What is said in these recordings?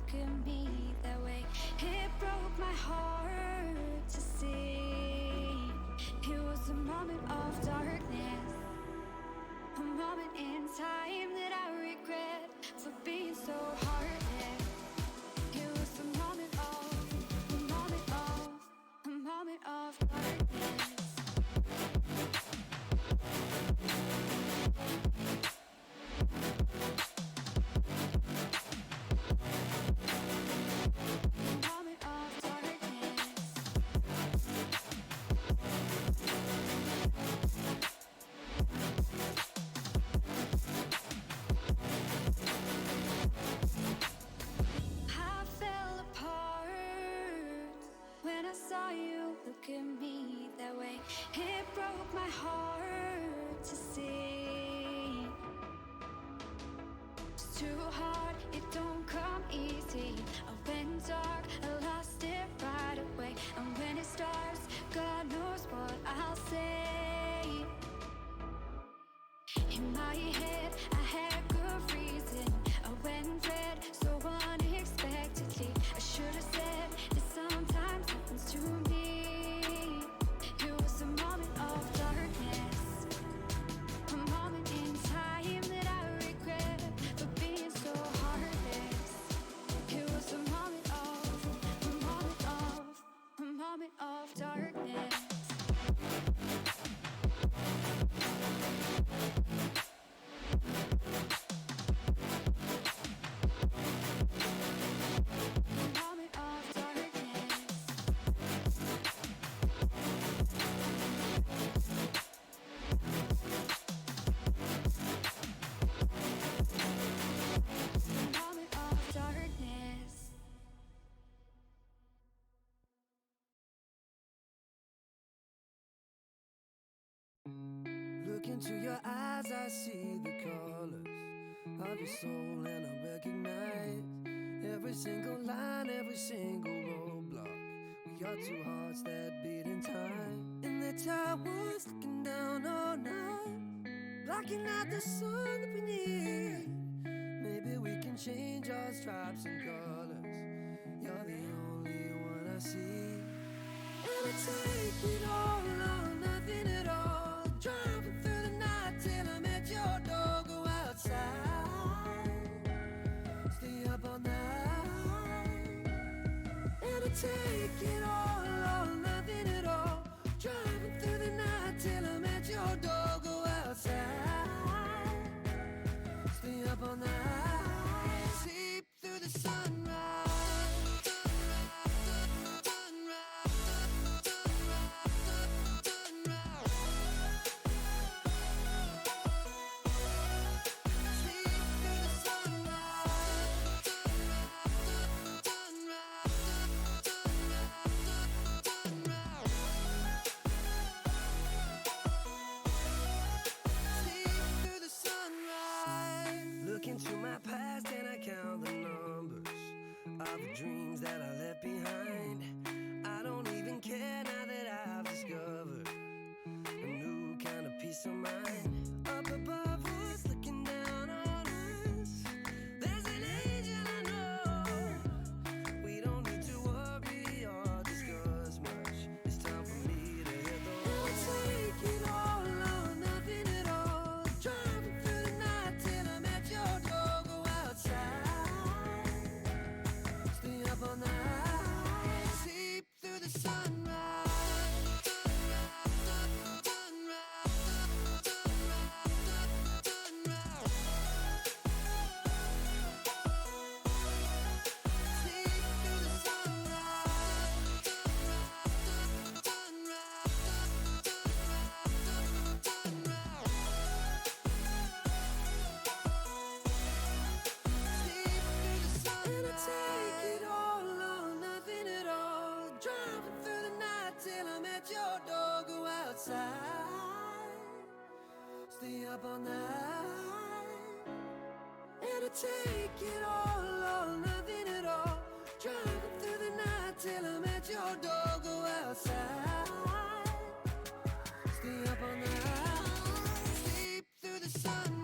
look at me that way. It broke my heart to see. It was a moment of darkness, a moment in time that I regret for being so heartless. It was a moment of darkness. Look at me that way. It broke my heart to see. It's too hard, it don't come easy. I went dark, I lost it right away. And when it starts, God knows what I'll say. In my head, I had good reason. I went red so unexpectedly. I should have said that sometimes happens to me. Of darkness. Look into your eyes, I see the colors of your soul, and I recognize every single line, every single roadblock. We are two hearts that beat in time, and the towers looking down all night, blocking out the sun that we need. Maybe we can change our stripes and colors. You're the only one I see. And I take it all or nothing at all. Driving through the night till I'm at your door. Go outside, stay up all night. And I take it all or nothing at all. Driving through the night till I'm at your door. Go outside, stay up all night. Sleep through the sunrise. Into my past and I count the numbers of the dreams that I left behind. I don't even care now that I've discovered a new kind of peace of mind. Up above us, looking down on us, there's an angel I know. We don't need to worry or discuss much. It's time for me to hit the road. I'll take it all or nothing at all. Driving through the night till I'm at your door. Go outside, stay up all night, sleep through the sunrise. Stay up all night, and I take it all or nothing at all. Driving through the night till I'm at your door. Go outside, stay up all night, sleep through the sunrise.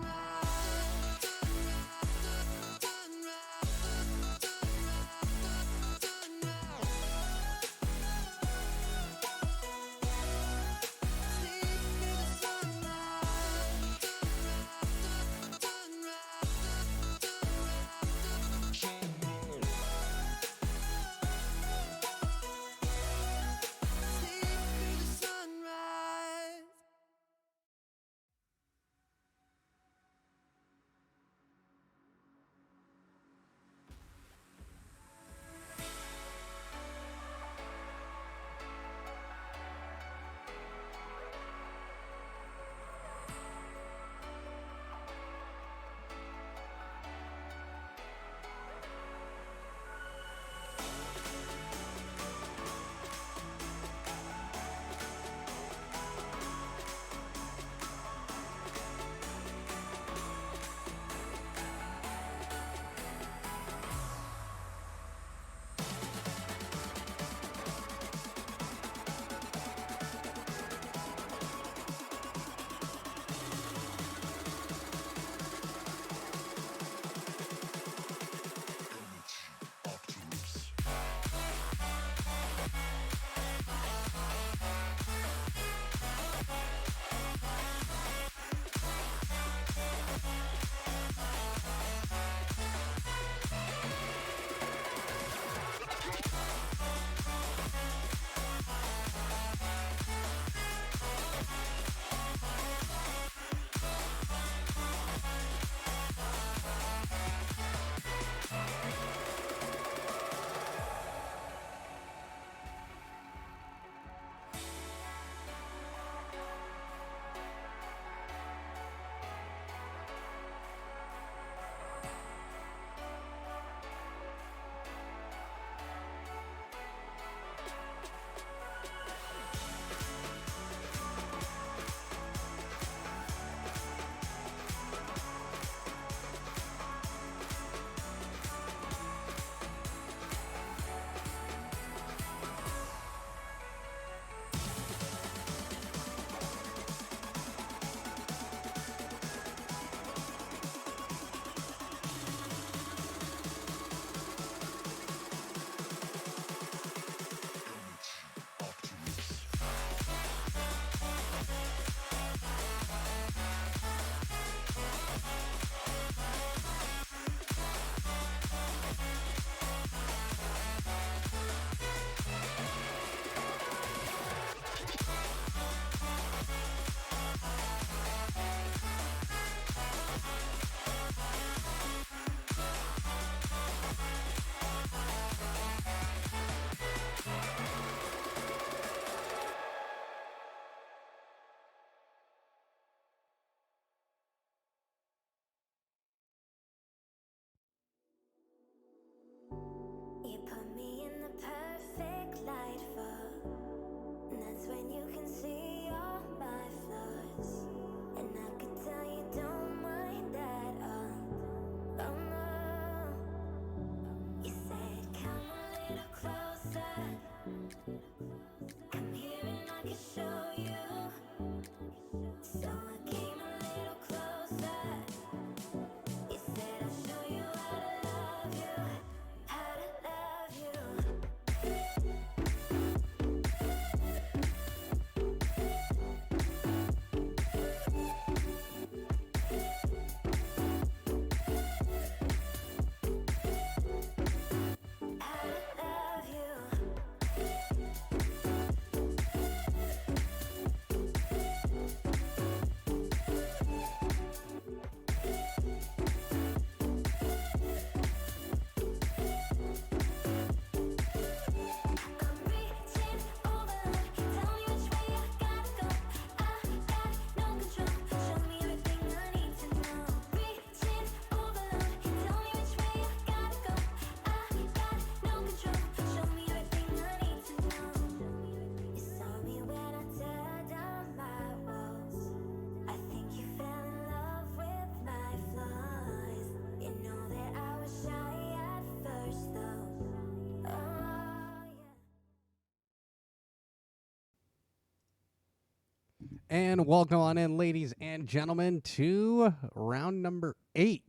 And welcome on in, ladies and gentlemen, to round number 8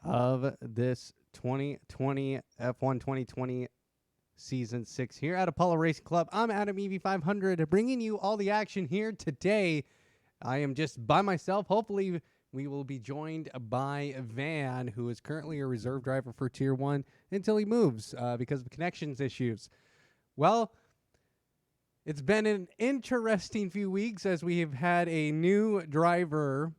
of this 2020 F1 2020 Season 6 here at Apollo Racing Club. I'm Adam EV500, bringing you all the action here today. I am just by myself. Hopefully, we will be joined by Van, who is currently a reserve driver for Tier 1 until he moves because of connections issues. Well, it's been an interesting few weeks as we have had a new driver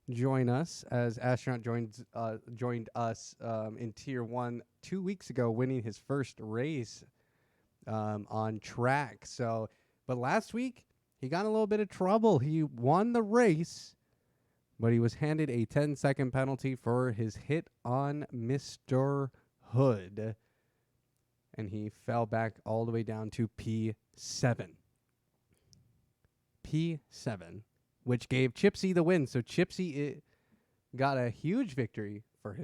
join us, as Astronaut joined us in Tier 1 2 weeks ago, winning his first race on track. But last week, he got in a little bit of trouble. He won the race, but he was handed a 10-second penalty for his hit on Mr. Hood, and he fell back all the way down to P7. P7, which gave Chipsy the win. So Chipsy got a huge victory for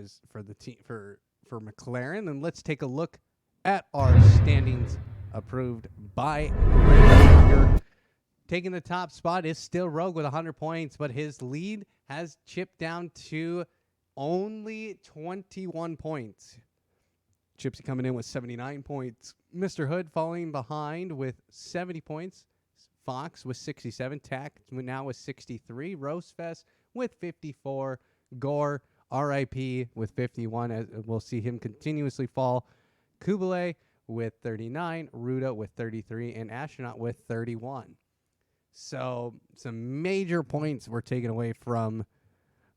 McLaren. And let's take a look at our standings approved by Ranger. Taking the top spot is still Rogue with 100 points, but his lead has chipped down to only 21 points. Chipsy coming in with 79 points. Mr. Hood falling behind with 70 points. Fox with 67. Tack now with 63. Rosefest with 54. Gore, RIP with 51. As we'll see him continuously fall. Kubele with 39. Ruda with 33. And Astronaut with 31. So some major points were taken away from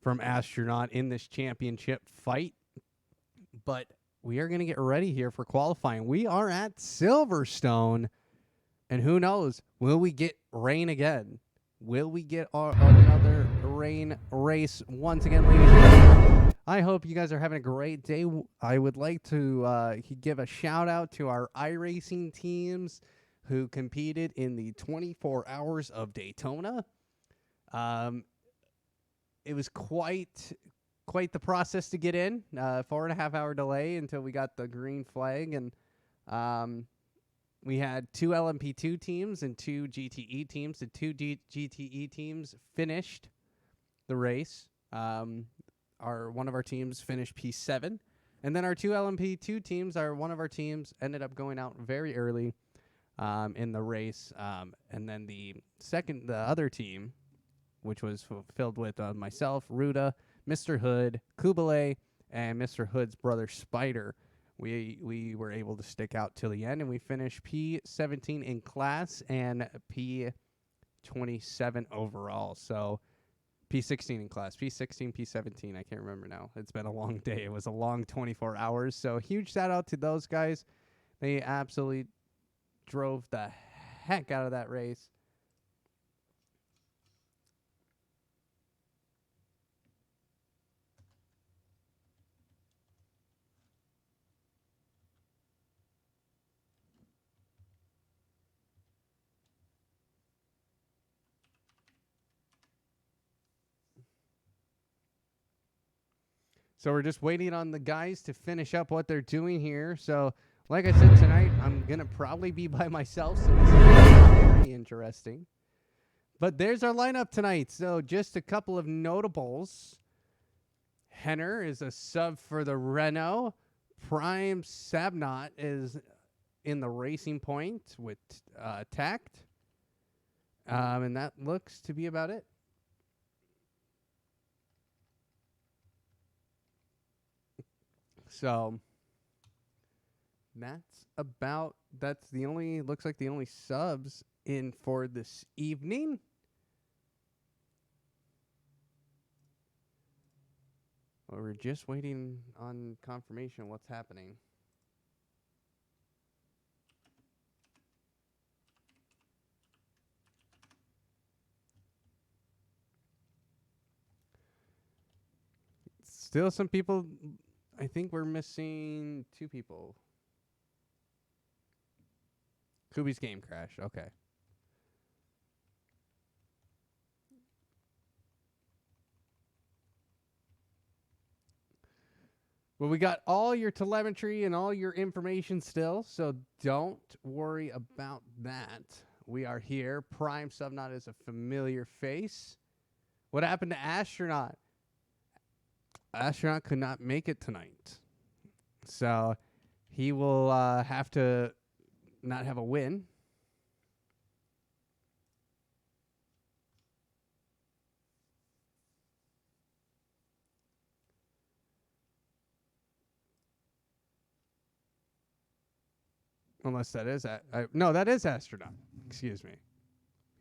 Astronaut in this championship fight. But we are going to get ready here for qualifying. We are at Silverstone. And who knows, will we get rain again? Will we get another rain race once again, ladies and gentlemen? I hope you guys are having a great day. I would like to give a shout out to our iRacing teams who competed in the 24 Hours of Daytona. It was quite the process to get in. 4.5 hour delay until we got the green flag, and we had 2 LMP2 teams and 2 GTE teams. The 2 GTE teams finished the race. One of our teams finished P7, and then our 2 LMP2 teams, one of our teams ended up going out very early in the race, and then the other team, which was filled with myself, Ruda, Mr. Hood, Kubele, and Mr. Hood's brother Spider. We were able to stick out till the end, and we finished P17 in class and P27 overall. So P16 in class, P16, P17. I can't remember now. It's been a long day. It was a long 24 hours. So huge shout out to those guys. They absolutely drove the heck out of that race. So we're just waiting on the guys to finish up what they're doing here. So, like I said, tonight I'm going to probably be by myself, so this is very interesting. But there's our lineup tonight. So just a couple of notables. Henner is a sub for the Renault. Prime Sabnot is in the Racing Point with Tact. And that looks to be about it. So that's the only subs in for this evening. Well, we're just waiting on confirmation of what's happening. Still some people. I think we're missing 2 people. Kubi's game crash. Okay. Well, we got all your telemetry and all your information still, so don't worry about that. we are here. Prime Subnaught is a familiar face. What happened to Astronaut? Astronaut could not make it tonight. So he will have to not have a win. Unless that is no, that is Astronaut. Excuse me.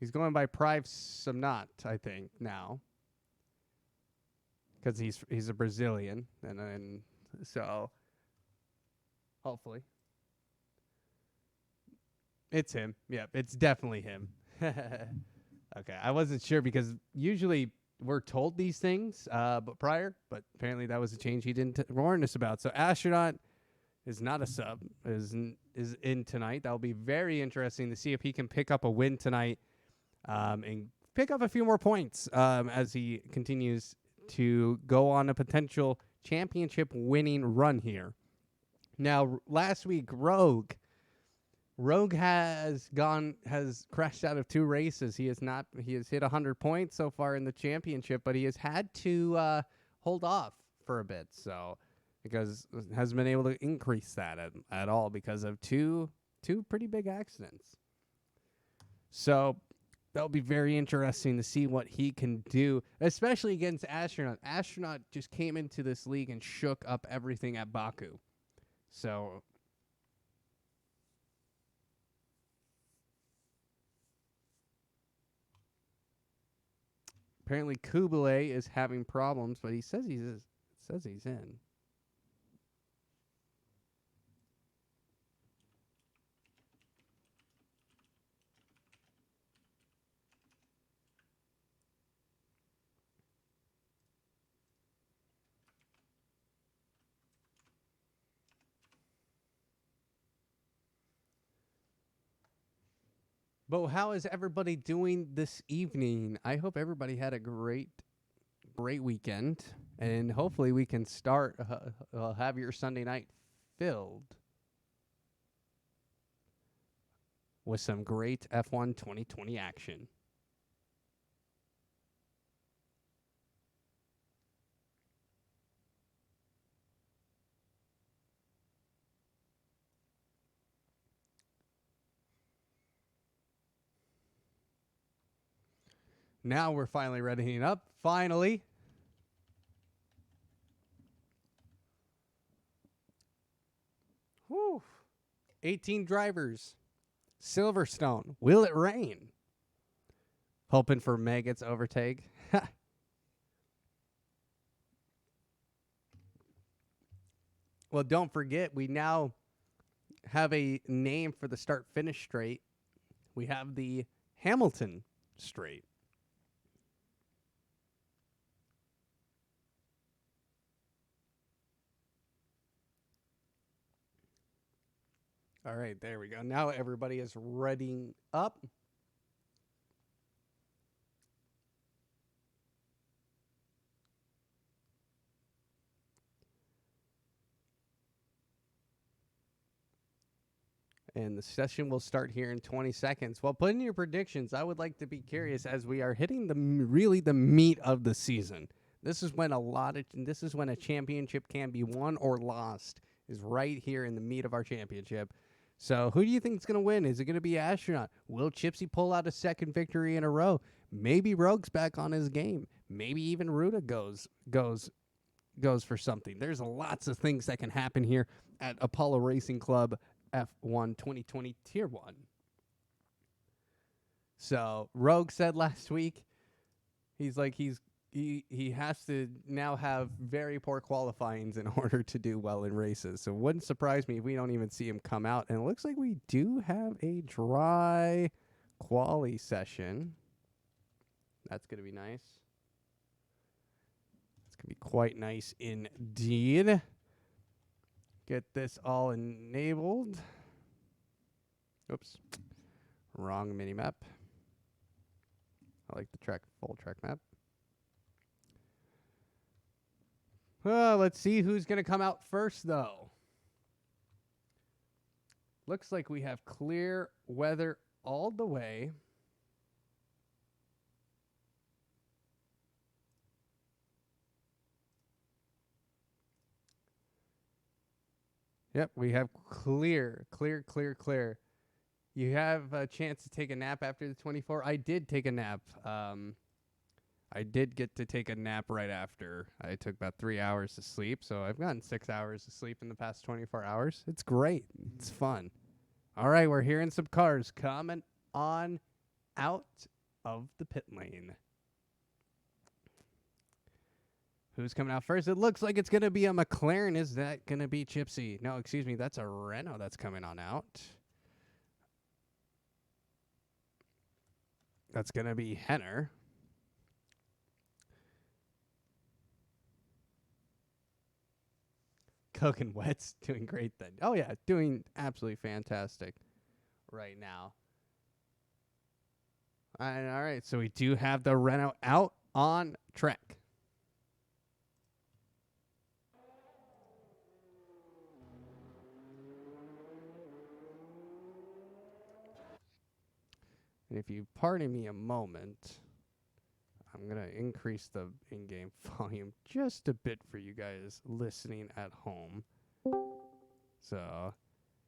He's going by Prime Subnaught, I think now, because he's a Brazilian, and so hopefully it's him. Yeah, it's definitely him. Okay, I wasn't sure because usually we're told these things, but apparently that was a change he didn't warn us about. So Astronaut is not a sub, is in tonight. That'll be very interesting to see if he can pick up a win tonight, and pick up a few more points as he continues to go on a potential championship winning run here. Now, last week, Rogue has crashed out of 2 races. He has hit 100 points so far in the championship, but he has had to hold off for a bit. So, because hasn't been able to increase that at all because of two pretty big accidents. So that'll be very interesting to see what he can do, especially against Astronaut. Astronaut just came into this league and shook up everything at Baku. So apparently Kubele is having problems, but he says he's in. But how is everybody doing this evening? I hope everybody had a great weekend, and hopefully we can have your Sunday night filled with some great F1 2020 action. Now we're finally readying up. Finally. Whew. 18 drivers. Silverstone. Will it rain? Hoping for Meggett's overtake. Well, don't forget, we now have a name for the start-finish straight. We have the Hamilton straight. All right, there we go. Now everybody is readying up. And the session will start here in 20 seconds. Well, put in your predictions. I would like to be curious as we are hitting the meat of the season. This is when a championship can be won or lost, is right here in the meat of our championship. So who do you think is going to win? Is it going to be Astronaut? Will Chipsy pull out a second victory in a row? Maybe Rogue's back on his game. Maybe even Ruta goes for something. There's lots of things that can happen here at Apollo Racing Club F1 2020 Tier 1. So Rogue said last week, he has to now have very poor qualifyings in order to do well in races. So it wouldn't surprise me if we don't even see him come out. And it looks like we do have a dry quali session. That's going to be nice. It's going to be quite nice indeed. Get this all enabled. Oops. Wrong minimap. I like the full track map. Let's see who's going to come out first, though. Looks like we have clear weather all the way. Yep, we have clear. You have a chance to take a nap after the 24. I did take a nap. I did get to take a nap right after. I took about 3 hours of sleep, so I've gotten 6 hours of sleep in the past 24 hours. It's great. It's fun. All right, we're hearing some cars coming on out of the pit lane. Who's coming out first? It looks like it's going to be a McLaren. Is that going to be Chipsy? No, excuse me. That's a Renault that's coming on out. That's going to be Henner. Coke and Wet's doing great then. Oh, yeah, doing absolutely fantastic right now. All right, so we do have the Renault out on track. And if you pardon me a moment, I'm going to increase the in-game volume just a bit for you guys listening at home. So,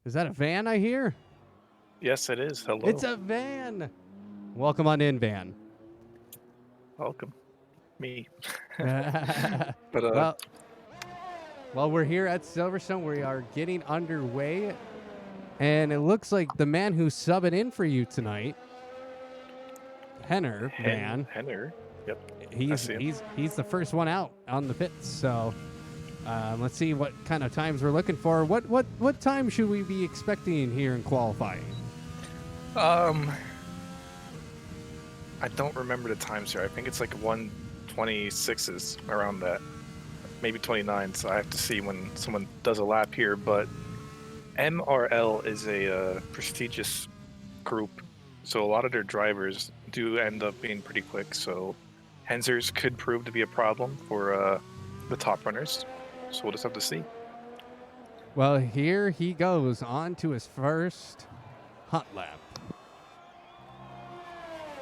is that a van I hear? Yes, it is. Hello. It's a van. Welcome on in, van. Welcome. Me. But, well, we're here at Silverstone. We are getting underway. And it looks like the man who's subbing in for you tonight, Henner, van. Henner. Yep. He's the first one out on the pits. So let's see what kind of times we're looking for. What time should we be expecting here in qualifying? I don't remember the times here. I think it's like 1:26s around that, maybe 29. So I have to see when someone does a lap here. But MRL is a prestigious group, so a lot of their drivers do end up being pretty quick. So Henzers could prove to be a problem for the top runners. So we'll just have to see. Well, here he goes on to his first hot lap.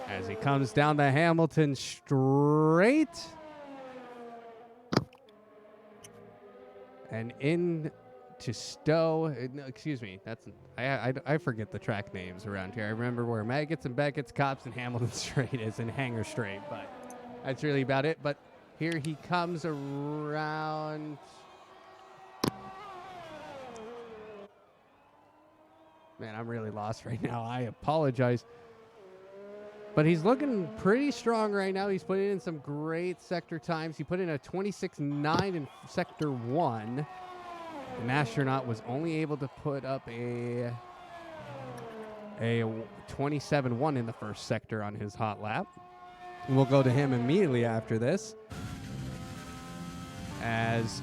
As he comes down the Hamilton straight. And in to Stowe. No, excuse me. I forget the track names around here. I remember where Maggots and Beckett's, Cops, and Hamilton Straight is, and Hanger Straight. But that's really about it. But here he comes around. Man, I'm really lost right now. I apologize. But he's looking pretty strong right now. He's putting in some great sector times. He put in a 26.9 in Sector 1. An astronaut was only able to put up a 27.1 in the first sector on his hot lap. And we'll go to him immediately after this. As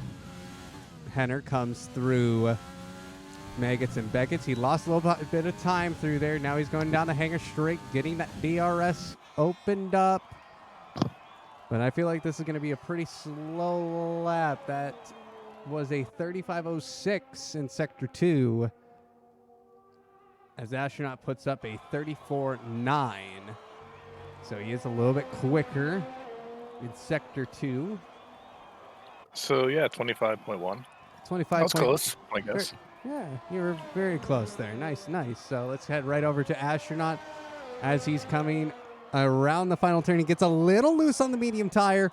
Henner comes through Maggots and Beckett's. He lost a little bit of time through there. Now he's going down the Hanger Straight, getting that DRS opened up. But I feel like this is going to be a pretty slow lap. That was a 35.06 in Sector 2. As Astronaut puts up a 34.9. So he is a little bit quicker in Sector 2. So, yeah, 25.1. 25. That was close, I guess. Yeah, you were very close there. Nice. So let's head right over to Astronaut as he's coming around the final turn. He gets a little loose on the medium tire,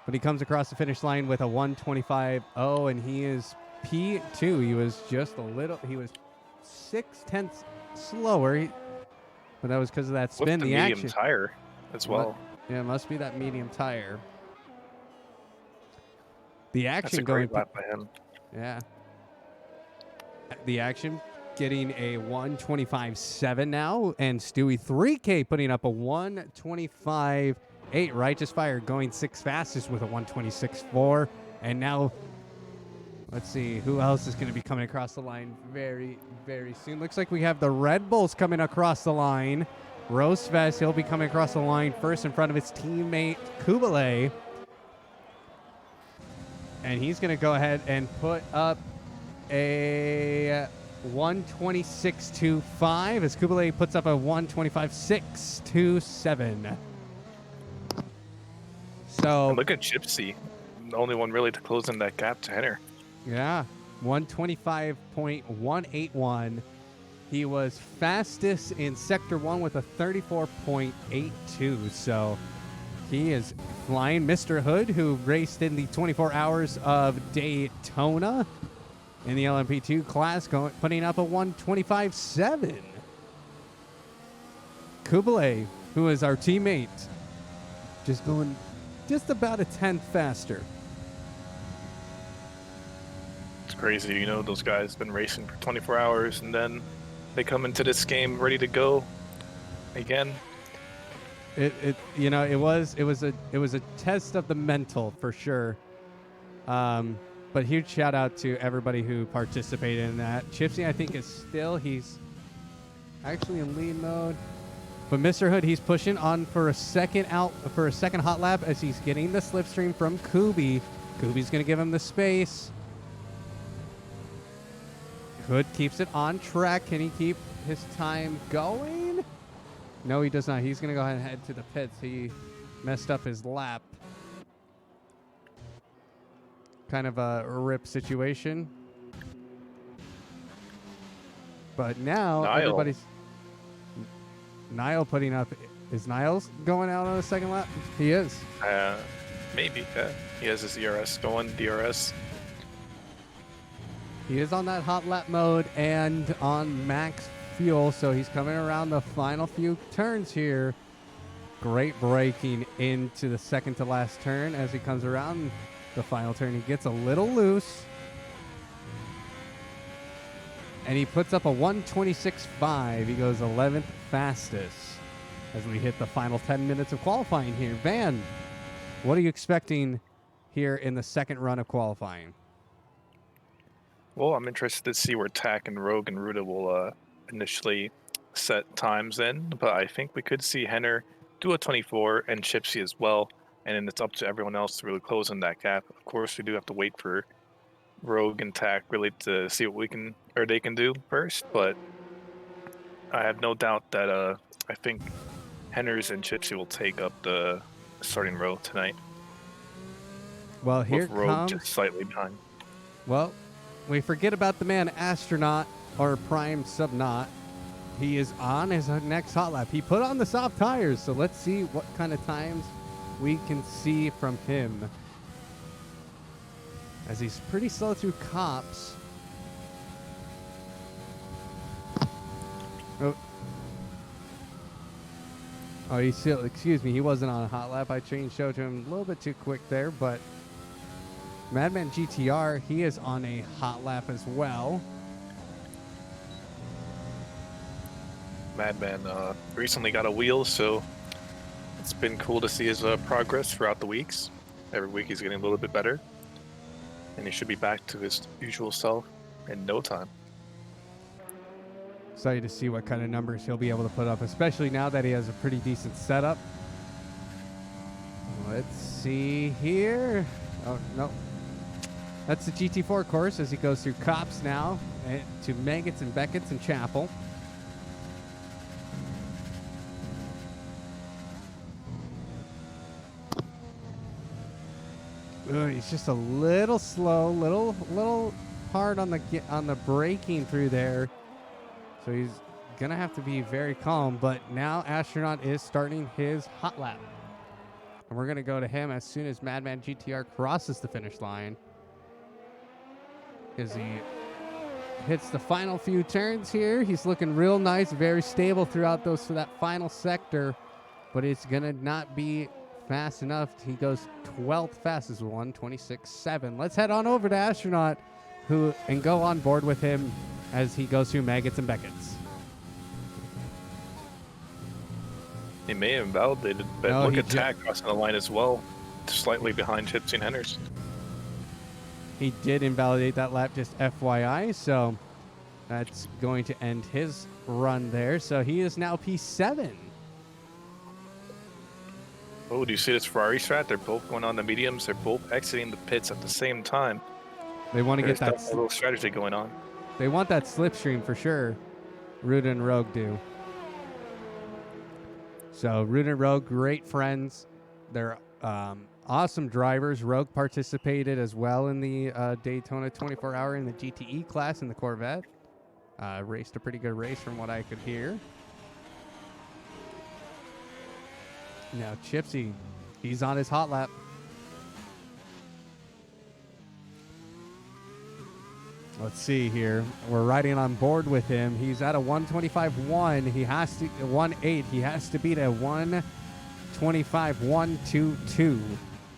but he comes across the finish line with a 1:25.0, and he is P2. He was just he was 0.6 slower, but that was because of that spin. With the medium tire as well. Yeah, it must be that medium tire. The action That's a great lap by him. Yeah. The action getting a 1:25.7 now, and Stewie 3K putting up a 1:25.8. Righteous Fire going 6th fastest with a 1:26.4. And now, let's see, who else is going to be coming across the line very, very soon. Looks like we have the Red Bulls coming across the line. Rosevest, he'll be coming across the line first in front of his teammate Kubale. And he's going to go ahead and put up a 126.25 as Kubele puts up a 125.627. So And look at Gypsy, the only one really to close in that gap to Henner. yeah, 125.181. He was fastest in Sector 1 with a 34.82. So he is flying. Mr. Hood, who raced in the 24 hours of Daytona in the LMP2 class, putting up a 125.7. Kubele, who is our teammate, just going just about a tenth faster. It's crazy, you know, those guys been racing for 24 hours and then they come into this game ready to go again. It was a test of the mental for sure. But huge shout out to everybody who participated in that. Chipsy, I think, he's actually in lead mode. But Mr. Hood, he's pushing on for a second hot lap as he's getting the slipstream from Kubi. Kubi's going to give him the space. Hood keeps it on track. Can he keep his time going? No, he does not. He's going to go ahead and head to the pits. He messed up his lap. Kind of a rip situation. But now everybody's... Niall putting up... Is Niles going out on the second lap? He is. Maybe. He has his DRS going. DRS. He is on that hot lap mode and on max fuel, so he's coming around the final few turns here. Great braking into the second to last turn as he comes around the final turn. He gets a little loose. And he puts up a 126.5. He goes 11th fastest as we hit the final 10 minutes of qualifying here. Van, what are you expecting here in the second run of qualifying? Well, I'm interested to see where Tack and Rogue and Ruda will initially set times in, but I think we could see Henner do a 24 and Chipsy as well, and then it's up to everyone else to really close in that gap. Of course, we do have to wait for Rogue and Tack really to see what they can do first, but I have no doubt that I think Henner's and Chipsy will take up the starting row tonight. Well, here with Rogue comes... just slightly behind. Well, we forget about the man Astronaut or Prime Subnaut. He is on his next hot lap. He put on the soft tires, so let's see what kind of times we can see from him. As he's pretty slow through cops. Oh, he's still, excuse me, he wasn't on a hot lap. I showed him a little bit too quick there, but Madman GTR, he is on a hot lap as well. Madman recently got a wheel, so it's been cool to see his progress throughout the weeks. Every week he's getting a little bit better, and he should be back to his usual self in no time. Excited to see what kind of numbers he'll be able to put up, especially now that he has a pretty decent setup. Let's see here. Oh, no. That's the GT4 course as he goes through Cops now to Maggots and Beckett's and Chapel. Ooh, he's just a little slow, little hard on the braking through there. So he's gonna have to be very calm. But now Astronaut is starting his hot lap, and we're gonna go to him as soon as Madman GTR crosses the finish line. As he hits the final few turns here, he's looking real nice, very stable throughout that final sector. But it's gonna not be fast enough. He goes 12th fastest, 126.7. Let's head on over to Astronaut, and go on board with him as he goes through Maggots and Beckett's. He may have invalidated, but No, look at Tack crossing the line as well, slightly behind Chipsy and Henners. He did invalidate that lap, just FYI, so that's going to end his run there. So he is now P7. Oh, do you see this Ferrari strat? They're both going on the mediums. They're both exiting the pits at the same time. They want to get that little strategy going on. They want that slipstream for sure. Ruda and Rogue do. So Ruda and Rogue, great friends. They're awesome drivers. Rogue participated as well in the Daytona 24-hour in the GTE class in the Corvette. Raced a pretty good race from what I could hear. Now Chipsy, he's on his hot lap. Let's see here. We're riding on board with him. He's at a 125.1. He has to 1.8. He has to beat a 125.122.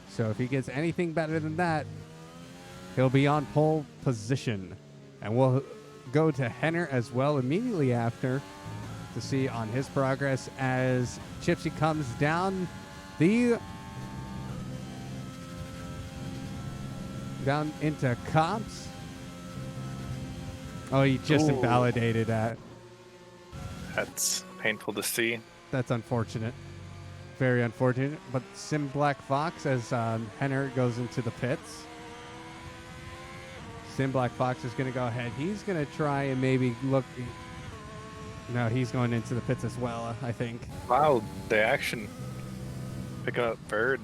So if he gets anything better than that, he'll be on pole position. And we'll go to Henner as well immediately after to see on his progress as Chipsy comes down into Cops. Oh, he just invalidated that. That's painful to see. That's unfortunate. Very unfortunate. But Sim Black Fox as Henner goes into the pits. Sim Black Fox is going to go ahead. He's going to try and maybe look. No, he's going into the pits as well, I think. Wow, the action. Picking up third.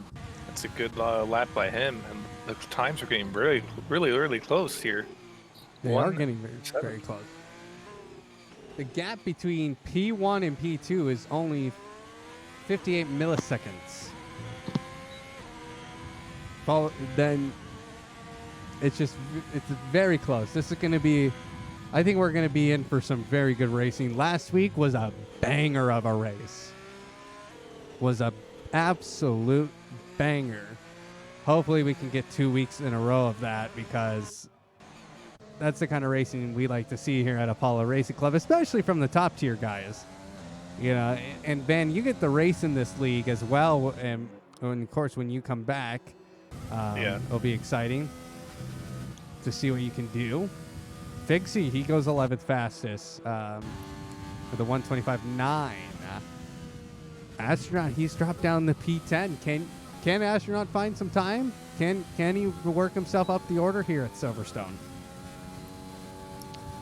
That's a good lap by him. And the times are getting really, really close here. They are getting very close. The gap between P1 and P2 is only 58 milliseconds. Then it's very close. This is going to be, I think we're going to be in for some very good racing. Last week was a banger of a race. Was a absolute banger. Hopefully we can get 2 weeks in a row of that because that's the kind of racing we like to see here at Apollo Racing Club, especially from the top tier guys. You know, and Ben, you get the race in this league as well, and of course when you come back, it'll be exciting to see what you can do. Figsy, he goes 11th fastest with the 125.9. Astronaut, he's dropped down the P10. Can Astronaut find some time? Can he work himself up the order here at Silverstone?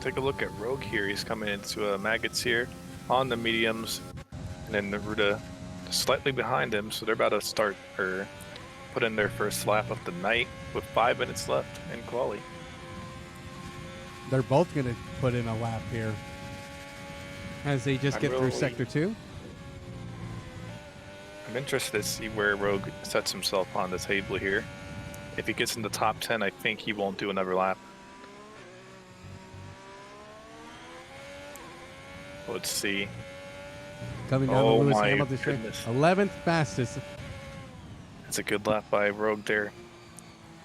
Take a look at Rogue here. He's coming into Maggots here on the mediums, and then Neruda slightly behind him. So they're about to start or put in their first lap of the night with 5 minutes left in quali. They're both going to put in a lap here as they just get through Sector 2. I'm interested to see where Rogue sets himself on the table here. If he gets in the top 10, I think he won't do another lap. Let's see. Coming down the Lewis Hamilton straight. 11th fastest. That's a good lap by Rogue there.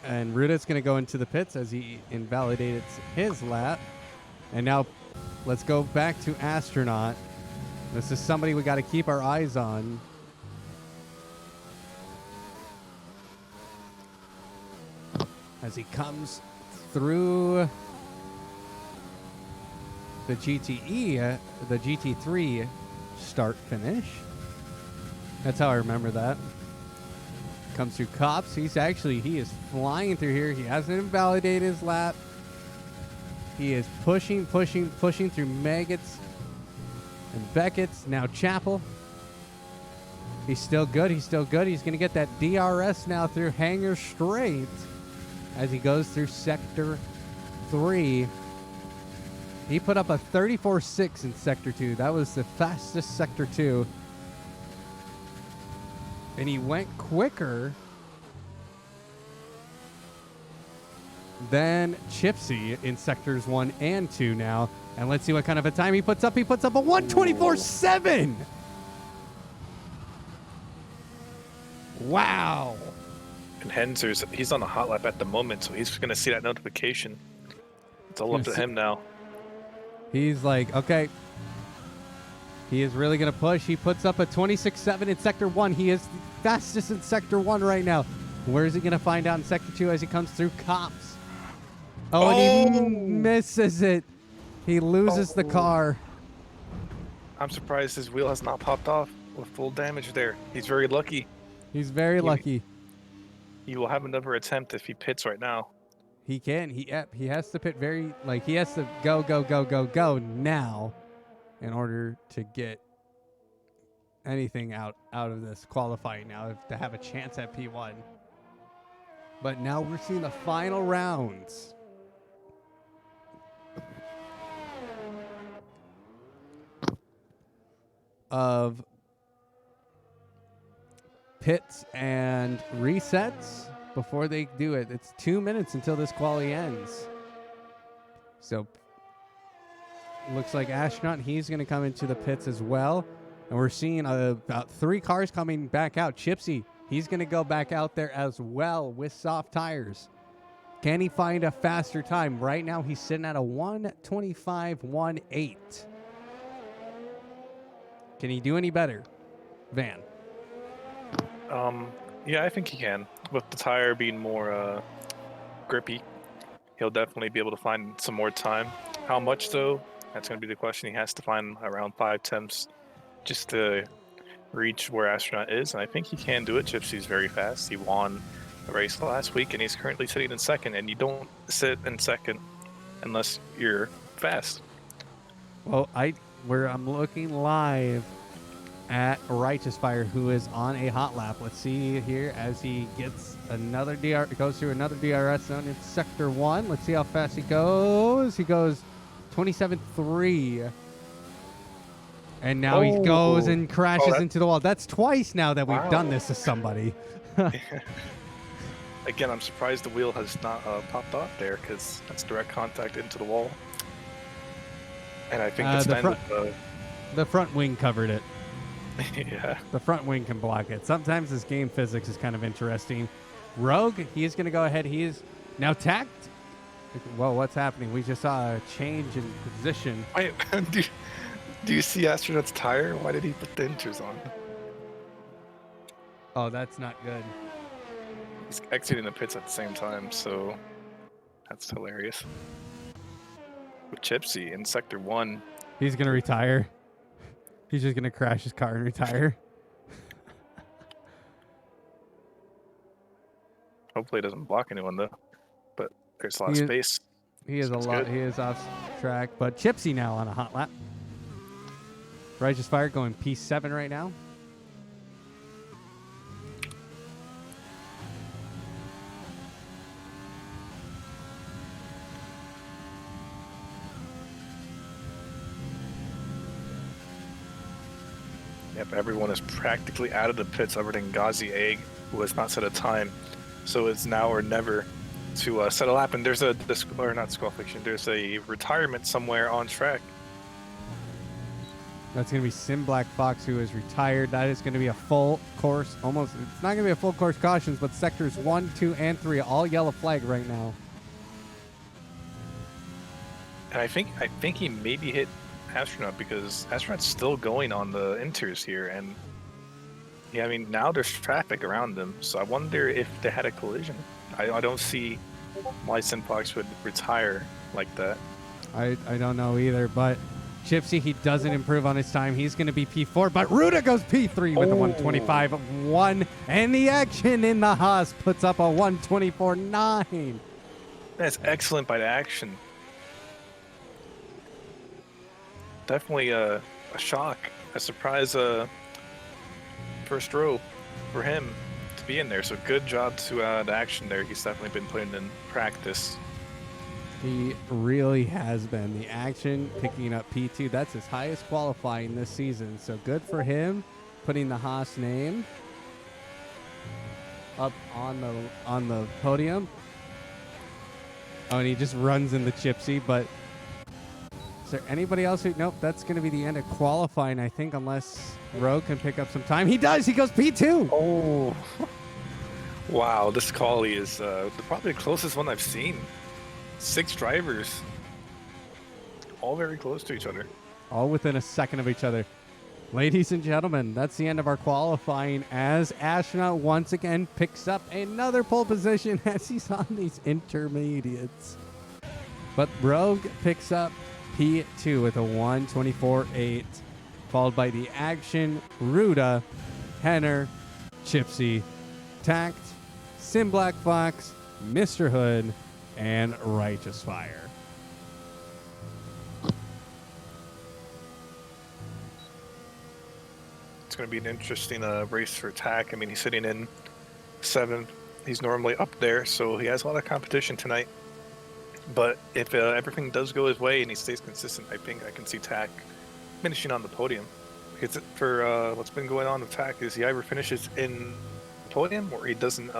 And Ruda's going to go into the pits as he invalidated his lap. And now let's go back to Astronaut. This is somebody we got to keep our eyes on. As he comes through the GTE, the GT3 start finish. That's how I remember that. Comes through Cops. He is flying through here. He hasn't invalidated his lap. He is pushing through Maggots and Beckett's. Now Chapel. He's still good. He's going to get that DRS now through Hangar Straight as he goes through Sector 3. He put up a 34.6 in Sector 2. That was the fastest Sector 2. And he went quicker than Chipsy in Sectors 1 and 2 now. And let's see what kind of a time he puts up. He puts up a 124.7. Wow. And Henzer's, he's on a hot lap at the moment, so he's going to see that notification. It's all up to him now. He's like, okay. He is really going to push. He puts up a 26.7 in Sector 1. He is the fastest in Sector 1 right now. Where is he going to find out in Sector 2 as he comes through Cops? And he misses it. He loses the car. I'm surprised his wheel has not popped off with full damage there. He's very lucky. He's very lucky. He will have another attempt if he pits right now. He can. He has to pit very, like, he has to go now in order to get anything out of this qualifying now to have a chance at P1. But now we're seeing the final rounds. Of pits and resets before they do it. It's 2 minutes until this quali ends. So looks like Astronaut, he's going to come into the pits as well. And we're seeing about 3 cars coming back out. Chipsy, he's going to go back out there as well with soft tires. Can he find a faster time? Right now he's sitting at a 1:25.18. Can he do any better, Van? Yeah, I think he can. With the tire being more grippy, he'll definitely be able to find some more time. How much, though? That's going to be the question. He has to find around 5 tenths just to reach where Astronaut is, and I think he can do it. Gypsy's very fast. He won a race last week, and he's currently sitting in second, and you don't sit in second unless you're fast. Well, I'm looking live at Righteous Fire, who is on a hot lap. Let's see here as he gets another goes through another DRS zone in sector 1. Let's see how fast he goes. He goes 27.3. And now he goes and crashes into the wall. That's twice now that we've done this to somebody. Again, I'm surprised the wheel has not popped off there, because that's direct contact into the wall. And I think the front wing covered it. Yeah. The front wing can block it. Sometimes this game physics is kind of interesting. Rogue, he is going to go ahead. He is now tacked. Whoa, what's happening? We just saw a change in position. Wait, do you see Astronaut's tire? Why did he put the inters on? Oh, that's not good. He's exiting the pits at the same time, so that's hilarious. With Chipsy in sector 1. He's going to retire. He's just going to crash his car and retire. Hopefully it doesn't block anyone, though. But there's a lot of space. He is good. He is off track. But Chipsy now on a hot lap. Righteous Fire going P7 right now. Yep, everyone is practically out of the pits other than Ghazi Egg, who has not set a time. So it's now or never to set a lap. And there's not disqualification, there's a retirement somewhere on track. That's going to be Sim Black Fox, who is retired. That is going to be a full course, almost. It's not going to be a full course cautions, but sectors 1, 2, and 3, all yellow flag right now. And I think he maybe hit Astronaut, because Astronaut's still going on the inters here, and yeah, I mean, now there's traffic around them, so I wonder if they had a collision. I don't see why Sim Fox would retire like that. I don't know either, but Chipsy, he doesn't improve on his time. He's going to be P4, but Ruda goes P3 with a 125.1, and the action in the Haas puts up a 124.9. That's excellent by the action. Definitely a shock, a surprise first row for him to be in there. So good job to the action there. He's definitely been putting in practice. He really has been. The action picking up P2. That's his highest qualifying this season. So good for him, putting the Haas name up on the podium. Oh, and he just runs in the Chipsy, but is there anybody else who... Nope, that's going to be the end of qualifying, I think, unless Rogue can pick up some time. He does! He goes P2! Oh. Wow, this quali is probably the closest one I've seen. 6 drivers. All very close to each other. All within a second of each other. Ladies and gentlemen, that's the end of our qualifying as Astronaut once again picks up another pole position as he's on these intermediates. But Rogue picks up P2 with a 124.8, followed by the action, Ruda, Henner, Chipsy, Tact, Sim Black Fox, Mr. Hood, and Righteous Fire. It's going to be an interesting race for Tack. I mean, he's sitting in 7th. He's normally up there, so he has a lot of competition tonight. But if everything does go his way and he stays consistent, I think I can see Tack finishing on the podium. Because for what's been going on with Tack is he either finishes in the podium or he doesn't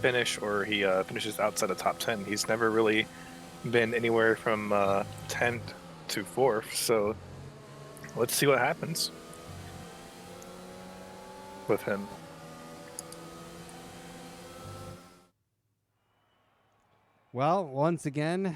finish, or he finishes outside the top 10. He's never really been anywhere from 10th to 4th. So let's see what happens with him. Well, once again,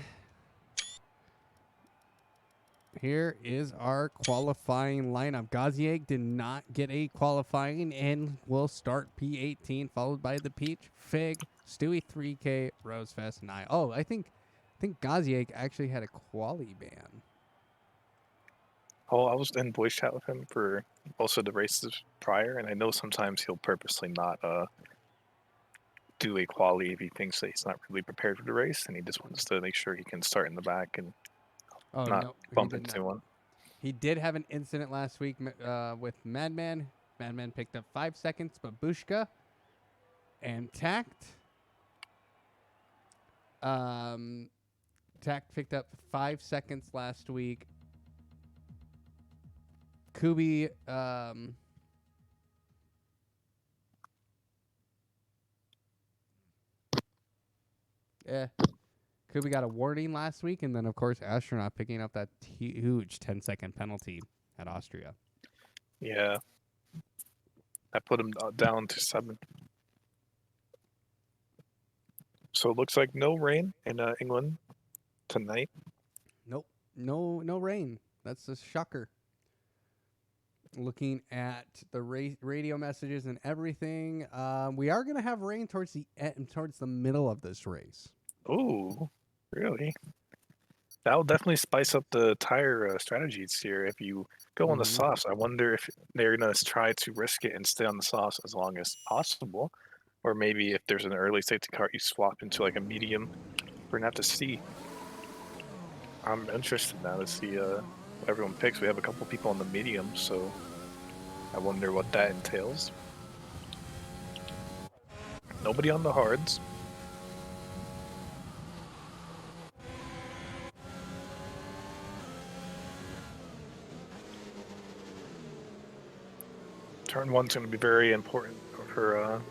here is our qualifying lineup. Gazieg did not get a qualifying and will start P18, followed by the Peach, Fig, Stewie 3K, Rosefest, and I. Oh, I think Gazieg actually had a quali ban. Oh, I was in voice chat with him for also the races prior, and I know sometimes he'll purposely not do a quali if he thinks that he's not really prepared for the race, and he just wants to make sure he can start in the back and not bump into one. He did have an incident last week with Madman. Madman picked up 5 seconds, but Bushka and Tact. Tact picked up 5 seconds last week. Kubi Kubi got a warning last week, and then of course Astronaut picking up that huge 10-second penalty at Austria. Yeah, I put him down to 7th. So it looks like no rain in England tonight. Nope, no rain. That's a shocker. Looking at the radio messages and everything, we are going to have rain towards the middle of this race. Oh, really? That'll definitely spice up the tire strategies here. If you go on the softs, I wonder if they're going to try to risk it and stay on the softs as long as possible. Or maybe if there's an early safety car, you swap into like a medium. We're going to have to see. I'm interested now to see what everyone picks. We have a couple people on the medium, so I wonder what that entails. Nobody on the hards. Turn 1's going to be very important for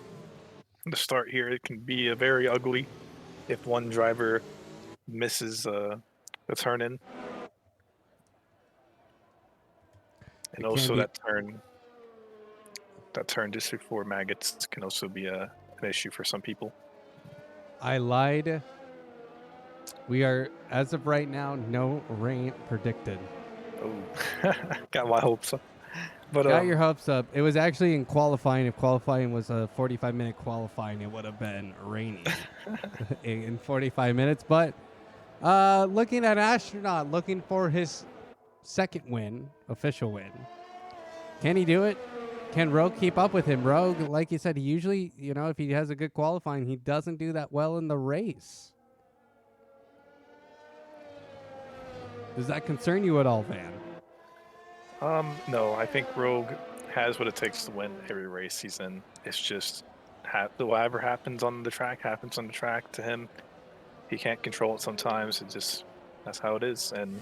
the start here. It can be very ugly if one driver misses the turn in. And also that turn just before maggots can also be an issue for some people. I lied. We are, as of right now, no rain predicted. Oh, got my hopes up. But, got your hopes up. It was actually in qualifying. If qualifying was a 45-minute qualifying, it would have been raining in 45 minutes. But looking at Astronaut, looking for his second win, official win. Can he do it? Can Rogue keep up with him? Rogue, like you said, he usually, if he has a good qualifying, he doesn't do that well in the race. Does that concern you at all, Van? No, I think Rogue has what it takes to win every race he's in. It's just whatever happens on the track to him. He can't control it sometimes. That's how it is, and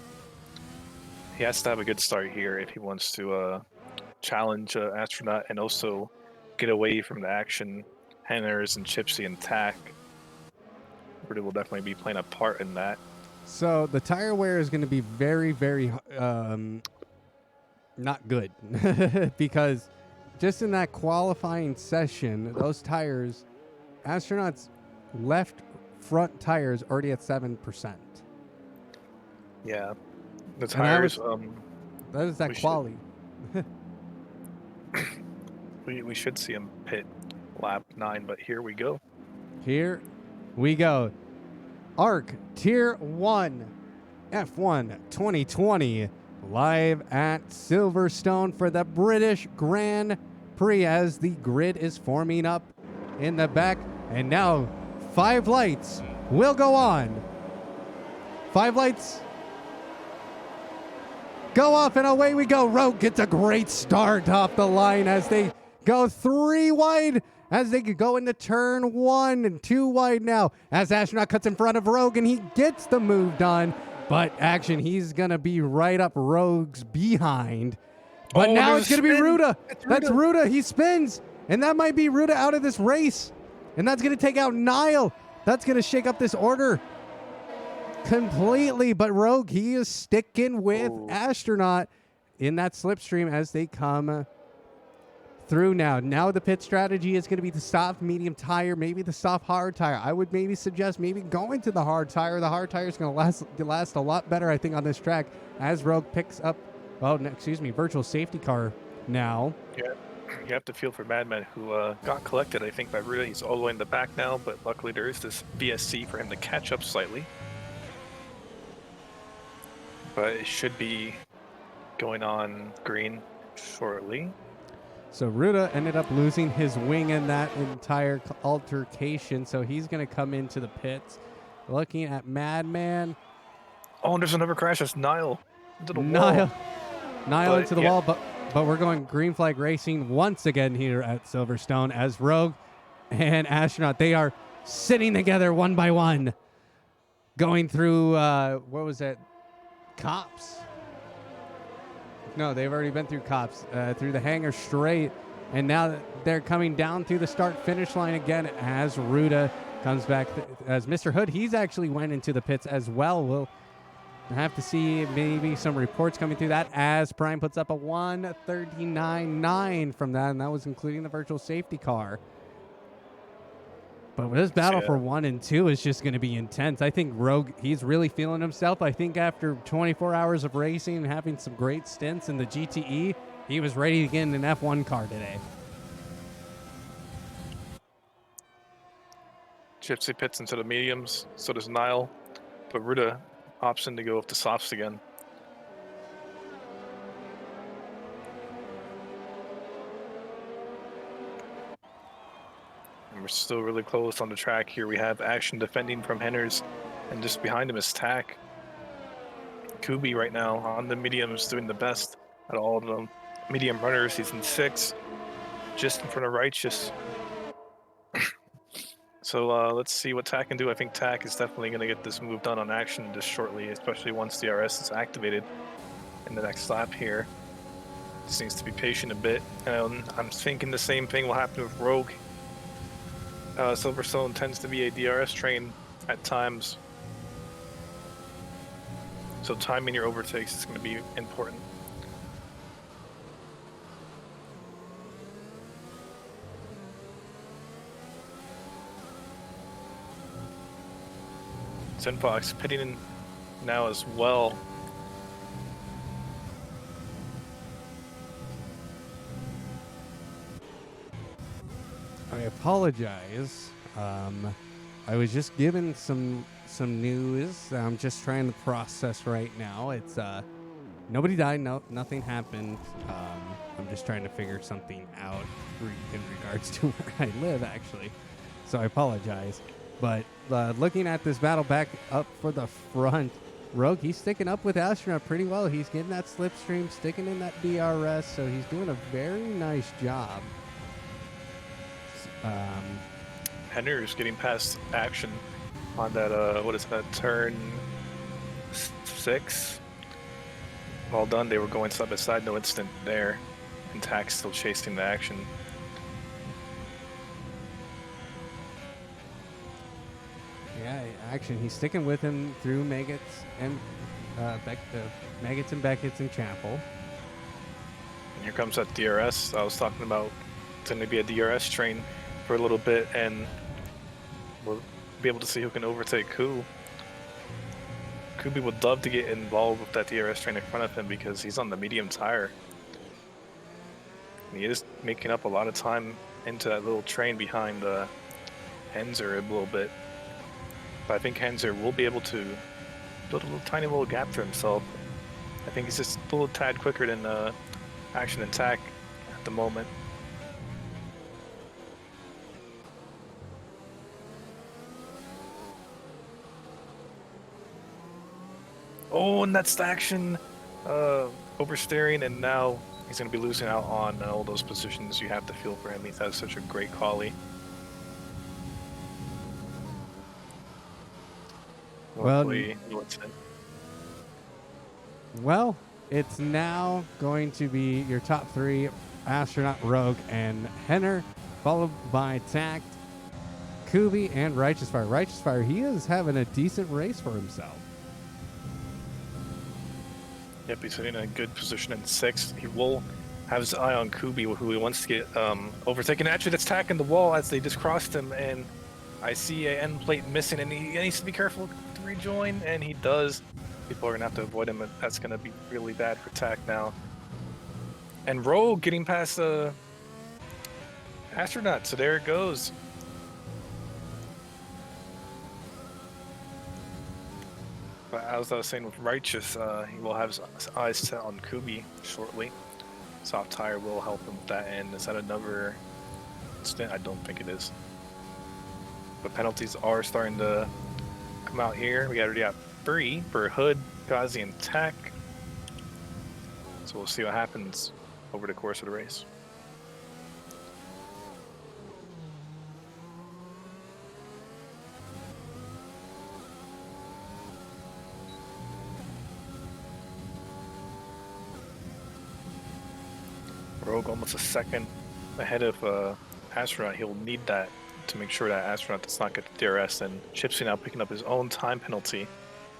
he has to have a good start here if he wants to challenge Astronaut and also get away from the action. Henners and Chipsy and Tack really will definitely be playing a part in that. So the tire wear is going to be very, very not good because just in that qualifying session, those tires, Astronauts left front tires already at 7%. Yeah, the tires. That is that quality. We should see him pit lap 9, but here we go. Here we go. ARC Tier 1 F1 2020 live at Silverstone for the British Grand Prix as the grid is forming up in the back. And now 5 lights will go on. 5 lights go off, and away we go. Rogue gets a great start off the line as they go 3 wide as they go into turn 1 and 2 wide now as Astronaut cuts in front of Rogue, and he gets the move done. But action, he's going to be right up Rogue's behind. But now it's going to be Ruda. That's Ruda. He spins, and that might be Ruda out of this race. And that's going to take out Nile. That's going to shake up this order completely. But Rogue, he is sticking with Astronaut in that slipstream as they come through now. Now the pit strategy is going to be the soft medium tire, maybe the soft hard tire. I would maybe suggest maybe going to the hard tire. The hard tire is going to last a lot better, I think, on this track as Rogue picks up, virtual safety car now. Yeah, you have to feel for Madman, who got collected, I think, by Ruda. He's all the way in the back now, but luckily there is this VSC for him to catch up slightly. But it should be going on green shortly. So Ruda ended up losing his wing in that entire altercation, so he's going to come into the pits. Looking at Madman. Oh, and there's another crash. That's Nile into the Nile wall. Into the wall, but we're going green flag racing once again here at Silverstone as Rogue and Astronaut, they are sitting together one by one, going through, what was that, Cops? No, they've already been through Cops, through the hangar straight, and now they're coming down through the start-finish line again as Ruda comes back. As Mr. Hood, he's actually went into the pits as well. We'll have to see maybe some reports coming through that as Prime puts up a 1:39.9 from that, and that was including the virtual safety car. But this battle for 1 and 2 is just going to be intense. I think Rogue, he's really feeling himself. I think after 24 hours of racing and having some great stints in the GTE, he was ready to get in an F1 car today. Gypsy pits into the mediums, so does Nile. But Ruda opts in to go up to softs again. We're still really close on the track here. We have Action defending from Henners, and just behind him is Tack. Kubi right now on the mediums doing the best out of all of the medium runners. He's in 6th, just in front of Righteous. So let's see what Tack can do. I think Tack is definitely going to get this move done on Action just shortly, especially once the RS is activated in the next lap here. Just needs to be patient a bit. And I'm thinking the same thing will happen with Rogue. Silverstone tends to be a DRS train at times, so timing your overtakes is going to be important. Zenfox pitting in now as well. I apologize. I was just given some news that I'm just trying to process right now. It's nobody died, nothing happened. I'm just trying to figure something out in regards to where I live, actually. So I apologize. But looking at this battle back up for the front, Rogue, he's sticking up with Astronaut pretty well. He's getting that slipstream, sticking in that DRS, so he's doing a very nice job. Henner's getting past Action on that, what is that, turn 6. Well done, they were going side by side, no instant there. And Tack's still chasing the Action. Yeah, Action, he's sticking with him through Maggots and Maggots and Beckett's and Chapel. And here comes that DRS I was talking about. It's going to be a DRS train for a little bit, and we'll be able to see who can overtake who. Kubi would love to get involved with that DRS train in front of him because he's on the medium tire. And he is making up a lot of time into that little train behind Henzer a little bit. But I think Henzer will be able to build a tiny little gap for himself. I think he's just a little tad quicker than Action and Tack at the moment. Oh, and that's the action. Oversteering, and now he's going to be losing out on all those positions you have to feel for him. He has such a great quali. Well, Luckily, what's in. Well, it's now going to be your top three: Astronaut, Rogue, and Henner, followed by Tact, Kubi, and Righteous Fire. Righteous Fire, he is having a decent race for himself. Yep, he's sitting in a good position in 6th. He will have his eye on Kubi, who he wants to get overtaken. Actually, that's tacking the wall as they just crossed him, and I see a end plate missing, and he needs to be careful to rejoin, and he does. People are going to have to avoid him, and that's going to be really bad for Tac now. And Rogue getting past the Astronaut, so there it goes. But as I was saying with Righteous, he will have his eyes set on Kubi shortly. Soft tire will help him with that end. Is that another stint? I don't think it is. But penalties are starting to come out here. We already got Prix for Hood, Ghazi, and Tac. So we'll see what happens over the course of the race. Rogue almost a second ahead of Astronaut. He'll need that to make sure that Astronaut does not get the DRS, and Chipsy now picking up his own time penalty.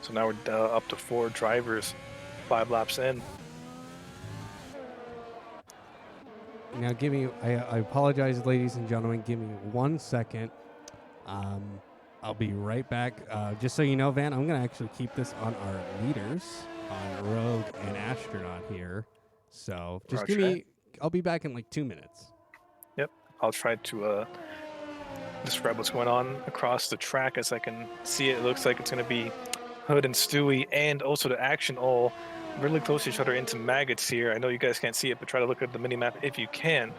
So now we're up to 4 drivers, 5 laps in. Now, give me, I apologize, ladies and gentlemen. Give me 1 second. I'll be right back. Just so you know, Van, I'm going to actually keep this on our leaders, on Rogue and Astronaut here. So just give me, I'll be back in like 2 minutes. Yep, I'll try to describe what's going on across the track as I can see it. It looks like it's going to be Hood and Stewie, and also the action all really close to each other into maggots here. I know you guys can't see it, but try to look at the mini-map if you can.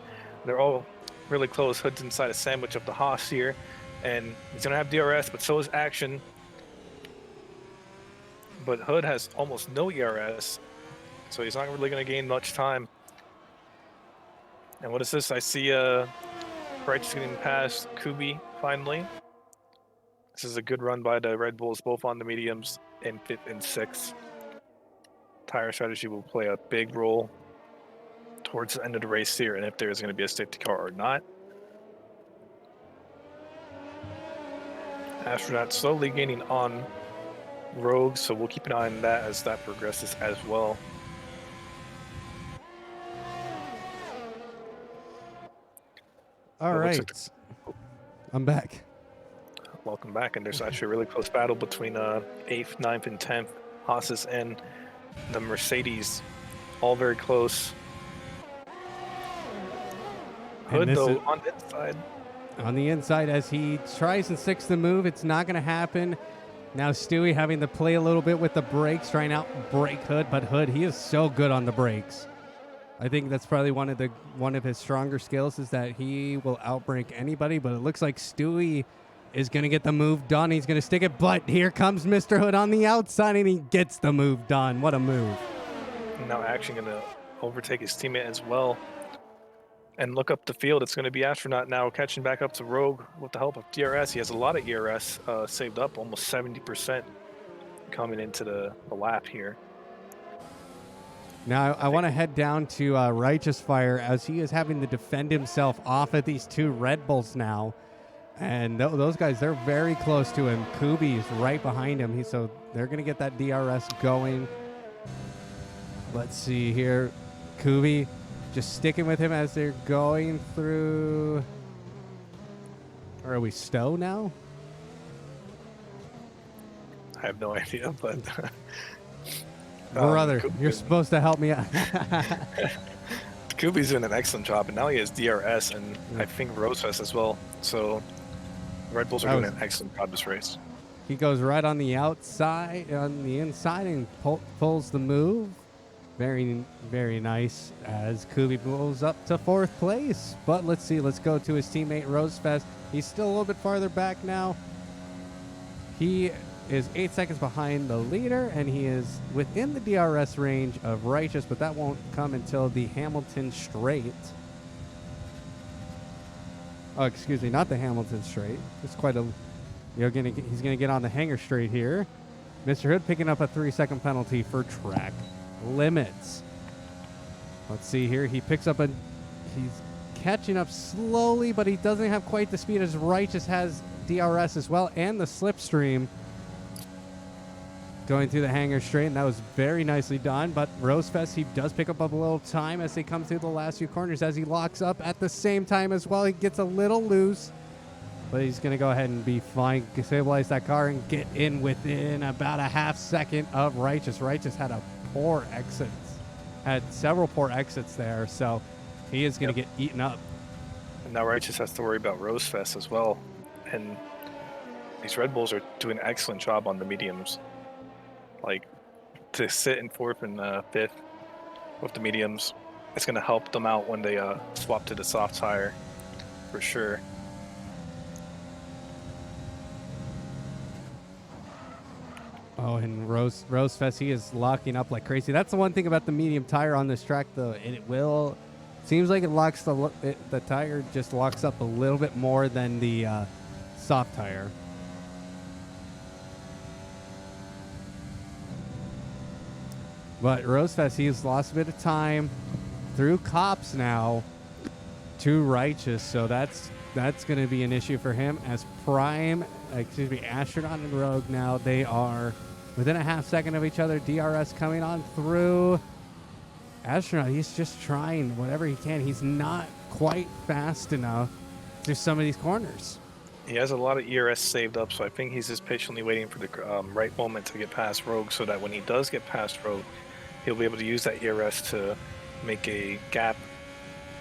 They're all really close. Hood's inside a sandwich of the Haas here, and he's going to have DRS, but so is Action. But Hood has almost no ERS, so he's not really going to gain much time. And what is this? I see Righteous getting past Kubi finally. This is a good run by the Red Bulls, both on the mediums in 5th and 6th. Tire strategy will play a big role towards the end of the race here, and if there's going to be a safety car or not. Astronaut slowly gaining on Rogue, so we'll keep an eye on that as that progresses as well. All right. I'm back. Welcome back, and there's actually a really close battle between 8th, 9th, and 10th. Haas's and the Mercedes, all very close. Hood, though, on the inside. On the inside, as he tries and sticks the move, it's not going to happen. Now Stewie having to play a little bit with the brakes, trying to outbrake Hood, but Hood, he is so good on the brakes. I think that's probably one of his stronger skills, is that he will outbrake anybody, but it looks like Stewie is going to get the move done. He's going to stick it, but here comes Mr. Hood on the outside, and he gets the move done. What a move. Now Action going to overtake his teammate as well. And look up the field. It's going to be Astronaut now catching back up to Rogue with the help of DRS. He has a lot of ERS saved up, almost 70% coming into the lap here. Now, I want to head down to Righteous Fire, as he is having to defend himself off of these 2 Red Bulls now. And those guys, they're very close to him. Kubi is right behind him. So they're going to get that DRS going. Let's see here. Kubi just sticking with him as they're going through. Or are we Stowe now? I have no idea, but... Brother, you're supposed to help me out. Kubi's doing an excellent job, and now he has DRS, and I think Rose has as well. So Red Bulls are doing an excellent job this race. He goes right on the outside, on the inside, and pulls the move. Very, very nice as Kubi moves up to 4th place. But let's see. Let's go to his teammate Rosefest. He's still a little bit farther back now. He is 8 seconds behind the leader, and he is within the DRS range of Righteous, but that won't come until the Hamilton Straight. Oh, excuse me, not the Hamilton Straight. It's quite a... he's going to get on the Hangar Straight here. Mr. Hood picking up a 3-second penalty for track limits. Let's see here. He picks up he's catching up slowly, but he doesn't have quite the speed as Righteous has DRS as well, and the slipstream going through the Hangar Straight, and that was very nicely done. But Rosefest, he does pick up a little time as they come through the last few corners, as he locks up at the same time as well. He gets a little loose, but he's going to go ahead and be fine, stabilize that car, and get in within about a half second of Righteous. Righteous had several poor exits there, so he is going to get eaten up. And now Righteous has to worry about Rosefest as well. And these Red Bulls are doing an excellent job on the mediums. Like, to sit in 4th and 5th with the mediums, it's going to help them out when they swap to the soft tire, for sure. Oh, and Rosefest, he is locking up like crazy. That's the one thing about the medium tire on this track, though. Seems like it locks the tire just locks up a little bit more than the soft tire. But Rosefest, he's lost a bit of time through cops now to Righteous, so that's going to be an issue for him as Astronaut and Rogue now, they are within a half second of each other. DRS coming on through. Astronaut, he's just trying whatever he can. He's not quite fast enough through some of these corners. He has a lot of ERS saved up, so I think he's just patiently waiting for the right moment to get past Rogue, so that when he does get past Rogue, he'll be able to use that ERS to make a gap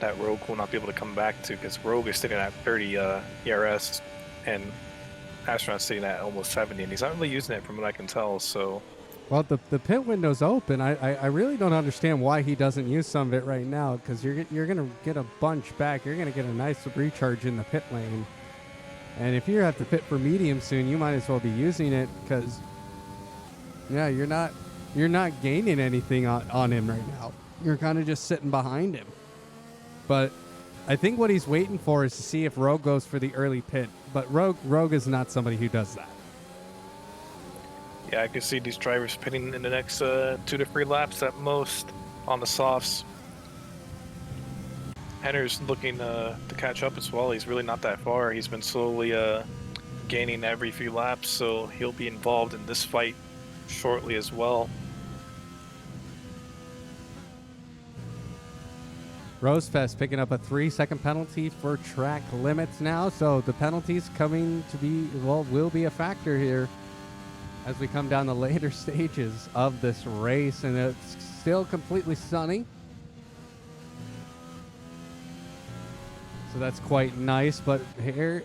that Rogue will not be able to come back to, because Rogue is sitting at 30 ERS, and Astronaut's sitting at almost 70, and he's not really using it from what I can tell, so... Well, the pit window's open. I really don't understand why he doesn't use some of it right now, because you're going to get a bunch back. You're going to get a nice recharge in the pit lane. And if you have to pit for medium soon, you might as well be using it, because, yeah, you're not gaining anything on him right now. You're kind of just sitting behind him. But I think what he's waiting for is to see if Rogue goes for the early pit. But Rogue is not somebody who does that. Yeah, I can see these drivers pitting in the next 2 to 3 laps at most on the softs. Henner's looking to catch up as well. He's really not that far. He's been slowly gaining every few laps, so he'll be involved in this fight shortly as well. Rosefest picking up a 3-second penalty for track limits now, so the penalties coming to be, will be a factor here as we come down the later stages of this race, and it's still completely sunny. So that's quite nice, but here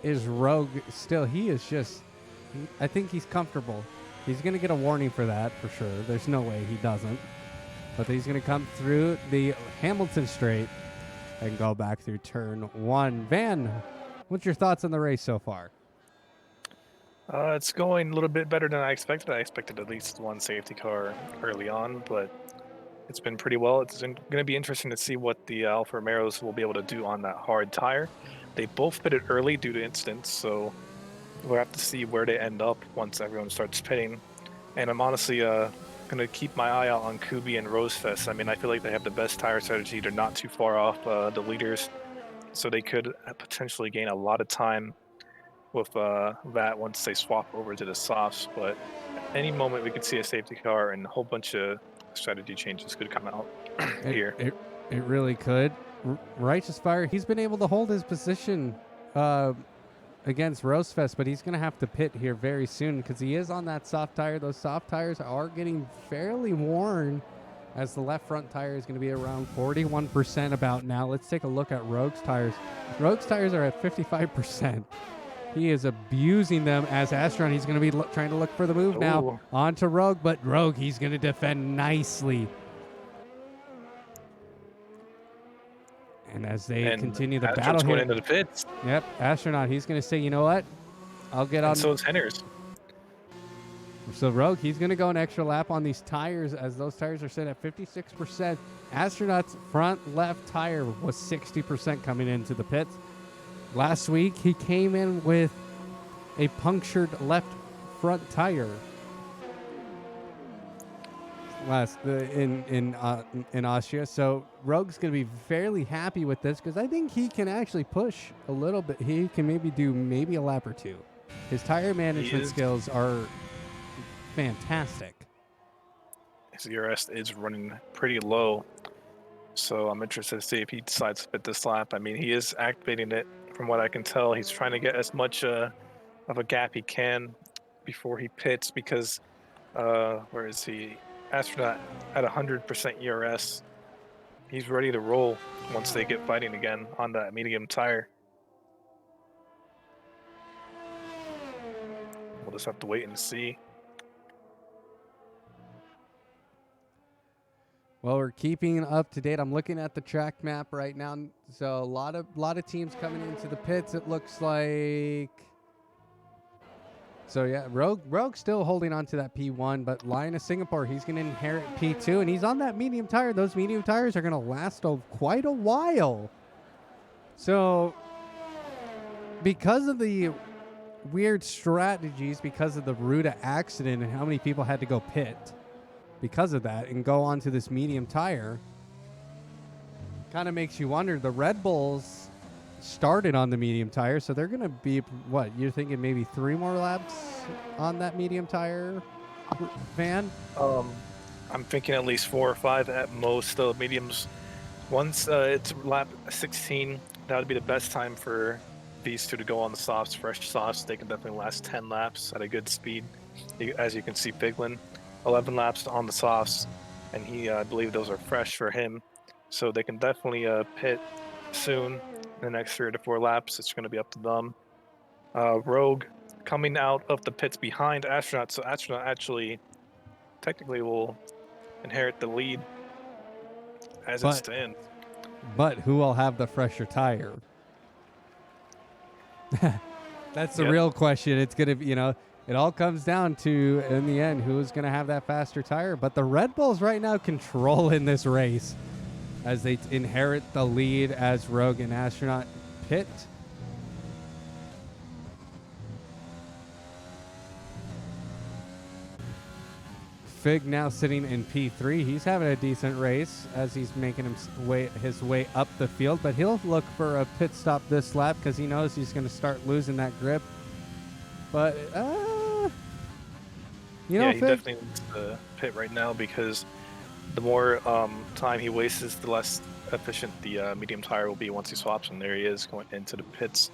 is Rogue still. He is just, I think he's comfortable. He's going to get a warning for that for sure. There's no way he doesn't. But he's going to come through the Hamilton Straight and go back through turn 1. Van, what's your thoughts on the race so far? It's going a little bit better than I expected. I expected at least one safety car early on, but it's been pretty well. It's going to be interesting to see what the Alfa Romeos will be able to do on that hard tire. They both pitted early due to incidents, so we'll have to see where they end up once everyone starts pitting. And I'm honestly going to keep my eye out on Kubi and Rosefest. I mean, I feel like they have the best tire strategy. They're not too far off the leaders, so they could potentially gain a lot of time with that once they swap over to the softs. But at any moment we could see a safety car and a whole bunch of strategy changes could come out here. It really could. Righteous Fire, he's been able to hold his position against Rosefest, but he's going to have to pit here very soon because he is on that soft tire. Those soft tires are getting fairly worn, as the left front tire is going to be around 41% about now. Let's take a look at Rogue's tires. Rogue's tires are at 55%. He is abusing them as Astronaut. He's going to be trying to look for the move now onto Rogue, but Rogue, he's going to defend nicely. And as they continue the battle here, into the pits. Yep, Astronaut, he's going to say, you know what? I'll get on. And so is Henners. So Rogue, he's going to go an extra lap on these tires as those tires are set at 56%. Astronaut's front left tire was 60% coming into the pits. Last week, he came in with a punctured left front tire. In Austria, so Rogue's going to be fairly happy with this because I think he can actually push a little bit. He can do a lap or two. His tire management skills are fantastic. His ERS is running pretty low, so I'm interested to see if he decides to fit this lap. I mean, he is activating it from what I can tell. He's trying to get as much of a gap he can before he pits because where is he? Astronaut at 100% ERS. He's ready to roll once they get fighting again on that medium tire. We'll just have to wait and see. Well, we're keeping up to date. I'm looking at the track map right now. So a lot of teams coming into the pits. It looks like. So yeah, Rogue still holding on to that P1, but Lion of Singapore, he's going to inherit P2, and he's on that medium tire. Those medium tires are going to last quite a while. So because of the weird strategies, because of the Ruta accident and how many people had to go pit because of that and go onto this medium tire, kind of makes you wonder. The Red Bulls started on the medium tire, so they're going to be, what, you're thinking maybe 3 more laps on that medium tire, Van? I'm thinking at least 4 or 5 at most. The mediums, once it's lap 16, that would be the best time for these two to go on the softs, fresh softs. They can definitely last 10 laps at a good speed. As you can see, Biglin, 11 laps on the softs, and I believe those are fresh for him. So they can definitely pit soon. In the next 3 to 4 laps, it's going to be up to them. Rogue coming out of the pits behind Astronaut, so Astronaut actually technically will inherit the lead as it stands. But who will have the fresher tire? That's the real question. It's going to be, it all comes down to, in the end, who's going to have that faster tire. But the Red Bulls right now controlling this race as they inherit the lead as Rogue and Astronaut pit. Fig now sitting in P3. He's having a decent race as he's making his way up the field, but he'll look for a pit stop this lap because he knows he's going to start losing that grip. But, he definitely needs to pit right now because the more time he wastes, the less efficient the medium tire will be once he swaps. And there he is going into the pits.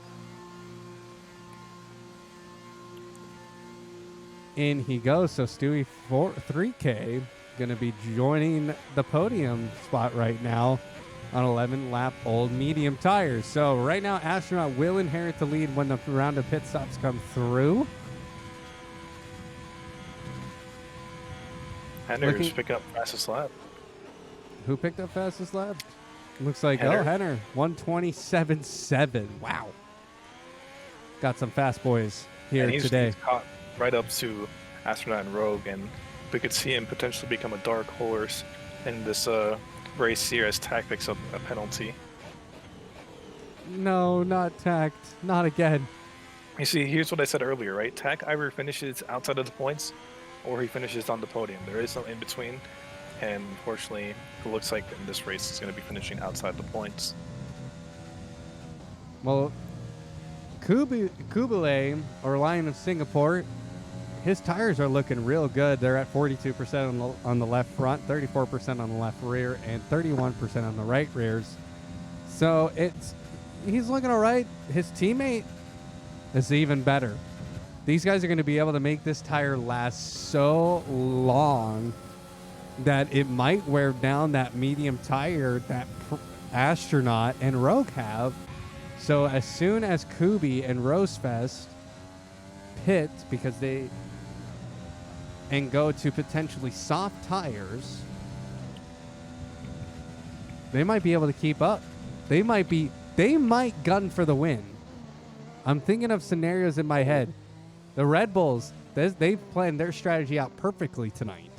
In he goes. So Stewie 3K going to be joining the podium spot right now on 11-lap old medium tires. So right now, Astronaut will inherit the lead when the round of pit stops come through. Henner's pick up fastest lap. Who picked up fastest lap? Looks like Henner. 127.7. Wow. Got some fast boys here today. He's caught right up to Astronaut and Rogue, and we could see him potentially become a dark horse in this race here as Tack picks up a penalty. No, not Tact. Not again. You see, here's what I said earlier, right? Tack either finishes outside of the points or he finishes on the podium. There is no in between, and unfortunately, it looks like in this race he's going to be finishing outside the points. Well, Kubile, or Lion of Singapore, his tires are looking real good. They're at 42% on the left front, 34% on the left rear, and 31% on the right rears. So he's looking all right. His teammate is even better. These guys are going to be able to make this tire last so long that it might wear down that medium tire that Astronaut and Rogue have. So as soon as Kubi and Rosefest pit and go to potentially soft tires, they might be able to keep up. They might gun for the win. I'm thinking of scenarios in my head. The Red Bulls, they've planned their strategy out perfectly tonight.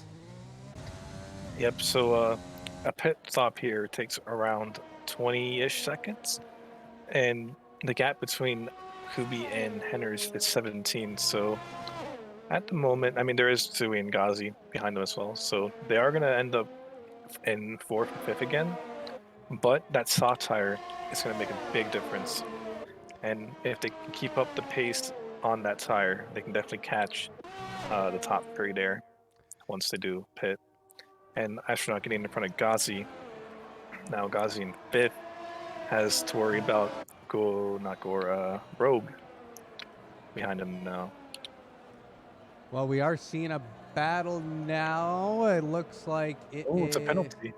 Yep. So a pit stop here takes around 20-ish seconds, and the gap between Kubi and Henner's is 17. So at the moment, I mean, there is Sui and Ghazi behind them as well. So they are going to end up in 4th and 5th again. But that soft tire is going to make a big difference. And if they can keep up the pace on that tire, they can definitely catch the top 3 there once they do pit. And Astronaut getting in front of Ghazi. Now Ghazi in 5th has to worry about Rogue behind him now. Well, we are seeing a battle now. It looks like it's a penalty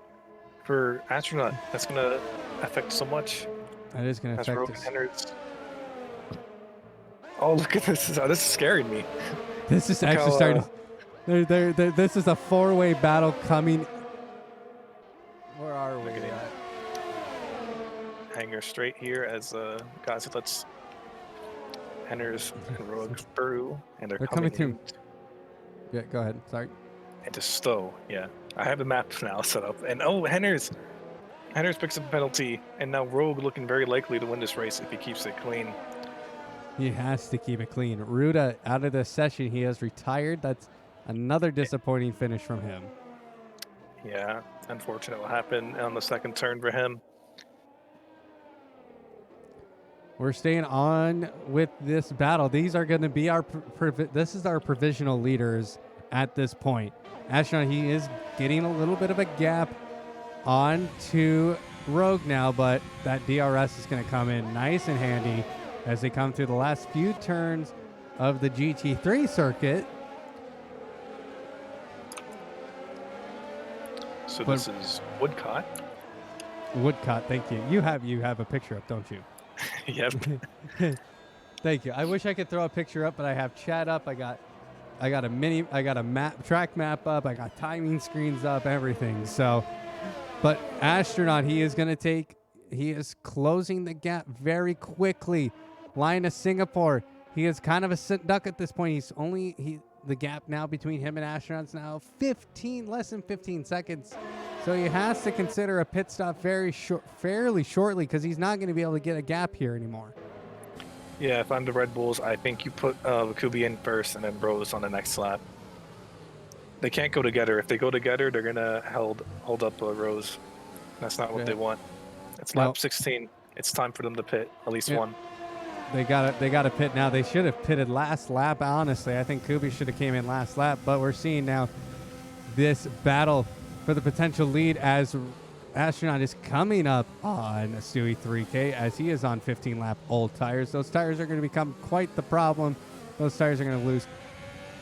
for Astronaut. That's going to affect so much. That is going to affect Rogue us. and Henner's. Oh, look at this. This is scaring me. This is actually starting. This is a 4-way battle coming. Where are we at? Hanger straight here as Ghazi lets Henner's and Rogue through, and they're coming through. Yeah, go ahead. Sorry. Into Stowe. Yeah, I have the map now set up, and Henner's picks up a penalty, and now Rogue looking very likely to win this race if he keeps it clean. He has to keep it clean. Ruda out of the session. He has retired. That's another disappointing finish from him. Yeah, unfortunate what happened on the second turn for him. We're staying on with this battle. These are going to be this is our provisional leaders at this point. Astronaut, he is getting a little bit of a gap onto Rogue now, but that DRS is going to come in nice and handy as they come through the last few turns of the GT3 circuit. So this is Woodcott. Woodcott, thank you. You have a picture up, don't you? Yep. Thank you. I wish I could throw a picture up, but I have chat up. I got a track map up. I got timing screens up, everything. So, but Astronaut, he is closing the gap very quickly. Line of Singapore. He is kind of a sit duck at this point. The gap now between him and Astronaut's now less than 15 seconds. So he has to consider a pit stop fairly shortly because he's not going to be able to get a gap here anymore. Yeah, if I'm the Red Bulls, I think you put Kubi in first and then Rose on the next lap. They can't go together. If they go together, they're going to hold up Rose. That's not what they want. It's lap 16. It's time for them to pit, at least one. They got to pit now. They should have pitted last lap, honestly. I think Kubi should have came in last lap, but we're seeing now this battle for the potential lead as Astronaut is coming up on Stewie 3K as he is on 15-lap old tires. Those tires are going to become quite the problem. Those tires are going to lose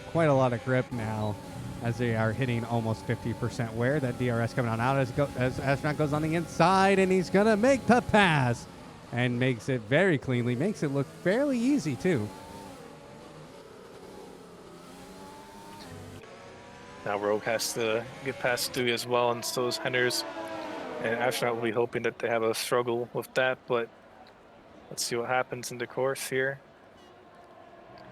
quite a lot of grip now as they are hitting almost 50% wear. That DRS coming on out as Astronaut goes on the inside, and he's going to make the pass and makes it very cleanly. Makes it look fairly easy, too. Now Rogue has to get past Stewie as well, and so is Henner's. And Astronaut will be hoping that they have a struggle with that, but let's see what happens in the course here.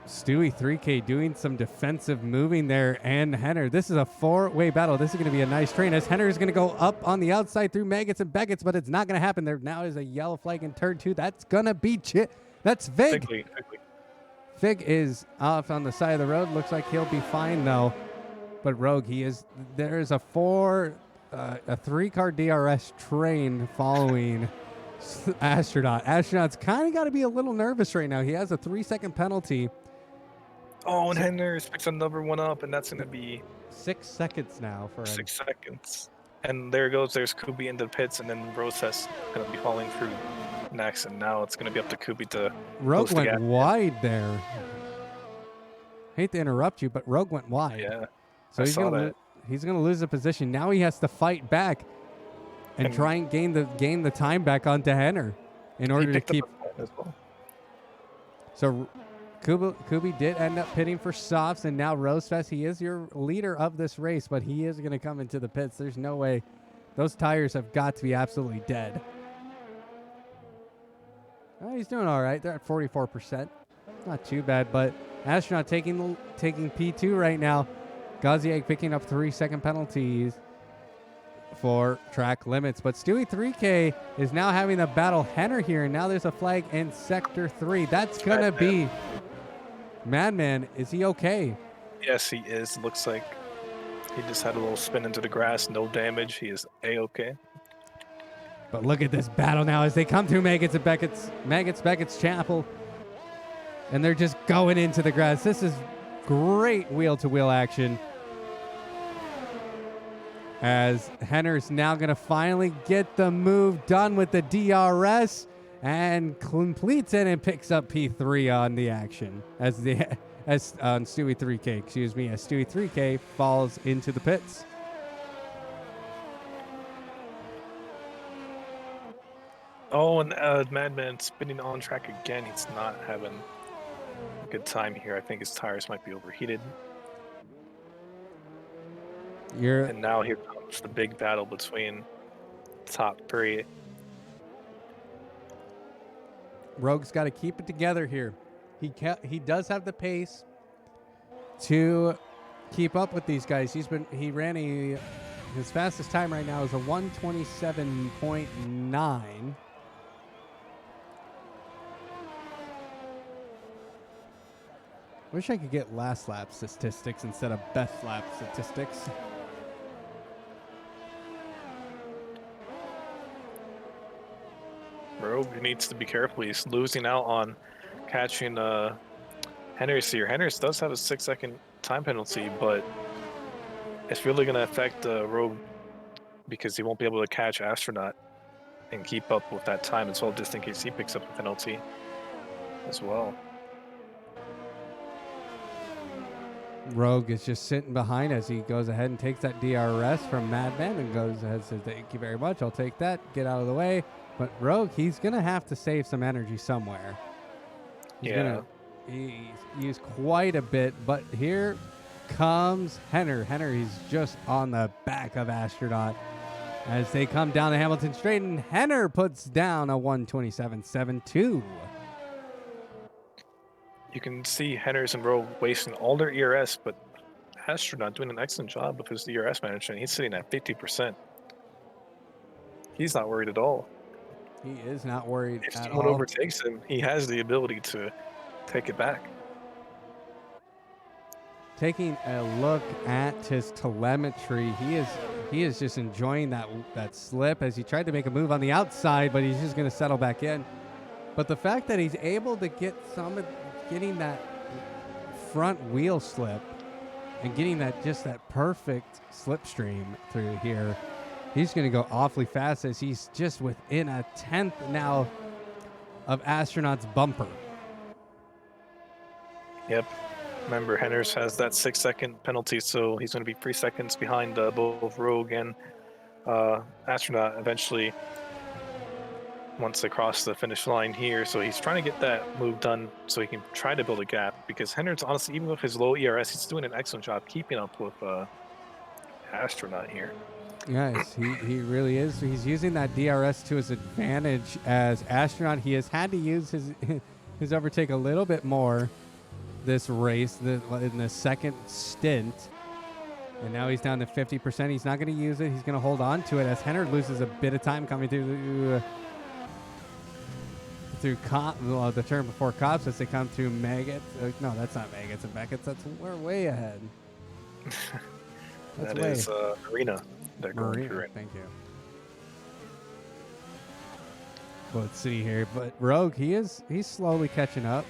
Stewie 3K doing some defensive moving there, and Henner. This is a 4-way battle. This is going to be a nice train as Henner is going to go up on the outside through Maggots and Beckett's, but it's not going to happen. There now is a yellow flag in turn 2. That's going to be That's Fig. Fig is off on the side of the road. Looks like he'll be fine, though. But Rogue, there is a 3-car DRS train following Astronaut. Astronaut's kind of got to be a little nervous right now. He has a 3-second penalty. Oh, and Henner picks another one up, and that's going to be 6 seconds now for him. 6 seconds. And there goes. There's Kubi in the pits, and then Rosas going to be falling through next, and now it's going to be up to Kubi to Rogue close the went gap. wide there. Hate to interrupt you, but Rogue went wide. Yeah. So he's going to lose the position. Now he has to fight back and try and gain the time back onto Henner in order to keep. As well. So Kubi did end up pitting for softs, and now Rosefest, he is your leader of this race, but he is going to come into the pits. There's no way. Those tires have got to be absolutely dead. Oh, he's doing all right. They're at 44%. Not too bad, but Astronaut taking P2 right now. Gaziak picking up 3-second penalties for track limits. But Stewie 3K is now having to battle Henner here, and now there's a flag in Sector 3. That's going to be Madman. Is he okay? Yes, he is. Looks like he just had a little spin into the grass. No damage. He is A-okay. But look at this battle now as they come through Beckett's Chapel. And they're just going into the grass. This is great wheel-to-wheel action. As Henner's now going to finally get the move done with the DRS and completes it and picks up P3 on the action as Stewie 3K, as Stewie 3K falls into the pits. Oh, and Madman spinning on track again. He's not having a good time here. I think his tires might be overheated. And now here comes the big battle between top three. Rogue's got to keep it together here. He does have the pace to keep up with these guys. His fastest time right now is a 1:27.9. Wish I could get last lap statistics instead of best lap statistics. Rogue needs to be careful. He's losing out on catching Henrys here. Henrys does have a 6-second time penalty, but it's really going to affect Rogue because he won't be able to catch Astronaut and keep up with that time as well, just in case he picks up a penalty as well. Rogue is just sitting behind as he goes ahead and takes that DRS from Madman and goes ahead and says, "Thank you very much. I'll take that. Get out of the way." But Rogue, he's going to have to save some energy somewhere. He's going to use quite a bit. But here comes Henner. Henner, he's just on the back of Astronaut as they come down the Hamilton Straight. And Henner puts down a 1:27.72. You can see Henners and Rogue wasting all their ERS, but Astronaut doing an excellent job with his ERS management. He's sitting at 50%. He's not worried at all. He is not worried if at all. If someone overtakes him, he has the ability to take it back. Taking a look at his telemetry, he is just enjoying that slip as he tried to make a move on the outside, but he's just going to settle back in. But the fact that he's able to get getting that front wheel slip and getting that perfect slipstream through here, he's going to go awfully fast as he's just within a tenth now of Astronaut's bumper. Yep. Remember, Henners has that 6-second penalty, so he's going to be 3 seconds behind both Rogue and Astronaut eventually once they cross the finish line here. So he's trying to get that move done so he can try to build a gap, because Henners, honestly, even with his low ERS, he's doing an excellent job keeping up with Astronaut here. Yes, he really is. He's using that DRS to his advantage as Astronaut. He has had to use his overtake a little bit more this race in the second stint. And now he's down to 50%. He's not going to use it. He's going to hold on to it as Henner loses a bit of time coming through the turn before Cops as they come through Maggots. No, that's not Maggots and Beckett's. We're way ahead. That is Arena. They're going through it. Thank you. Well, let's see here. But Rogue, he's slowly catching up.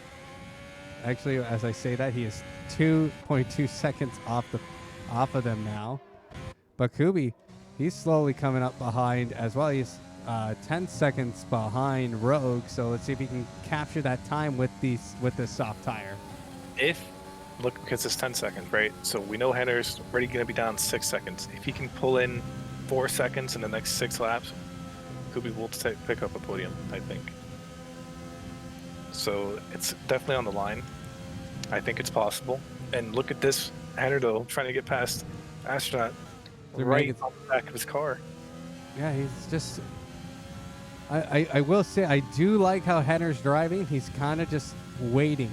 Actually, as I say that, he is 2.2 seconds off of them now. But Kubi, he's slowly coming up behind as well. He's 10 seconds behind Rogue. So let's see if he can capture that time with this soft tire. Because it's 10 seconds, right? So we know Henner's already going to be down 6 seconds. If he can pull in 4 seconds in the next 6 laps, Kubi will pick up a podium, I think. So it's definitely on the line. I think it's possible. And look at this, Henner, though, trying to get past Astronaut right on the back of his car. Yeah, he's just... I will say, I do like how Henner's driving. He's kind of just waiting.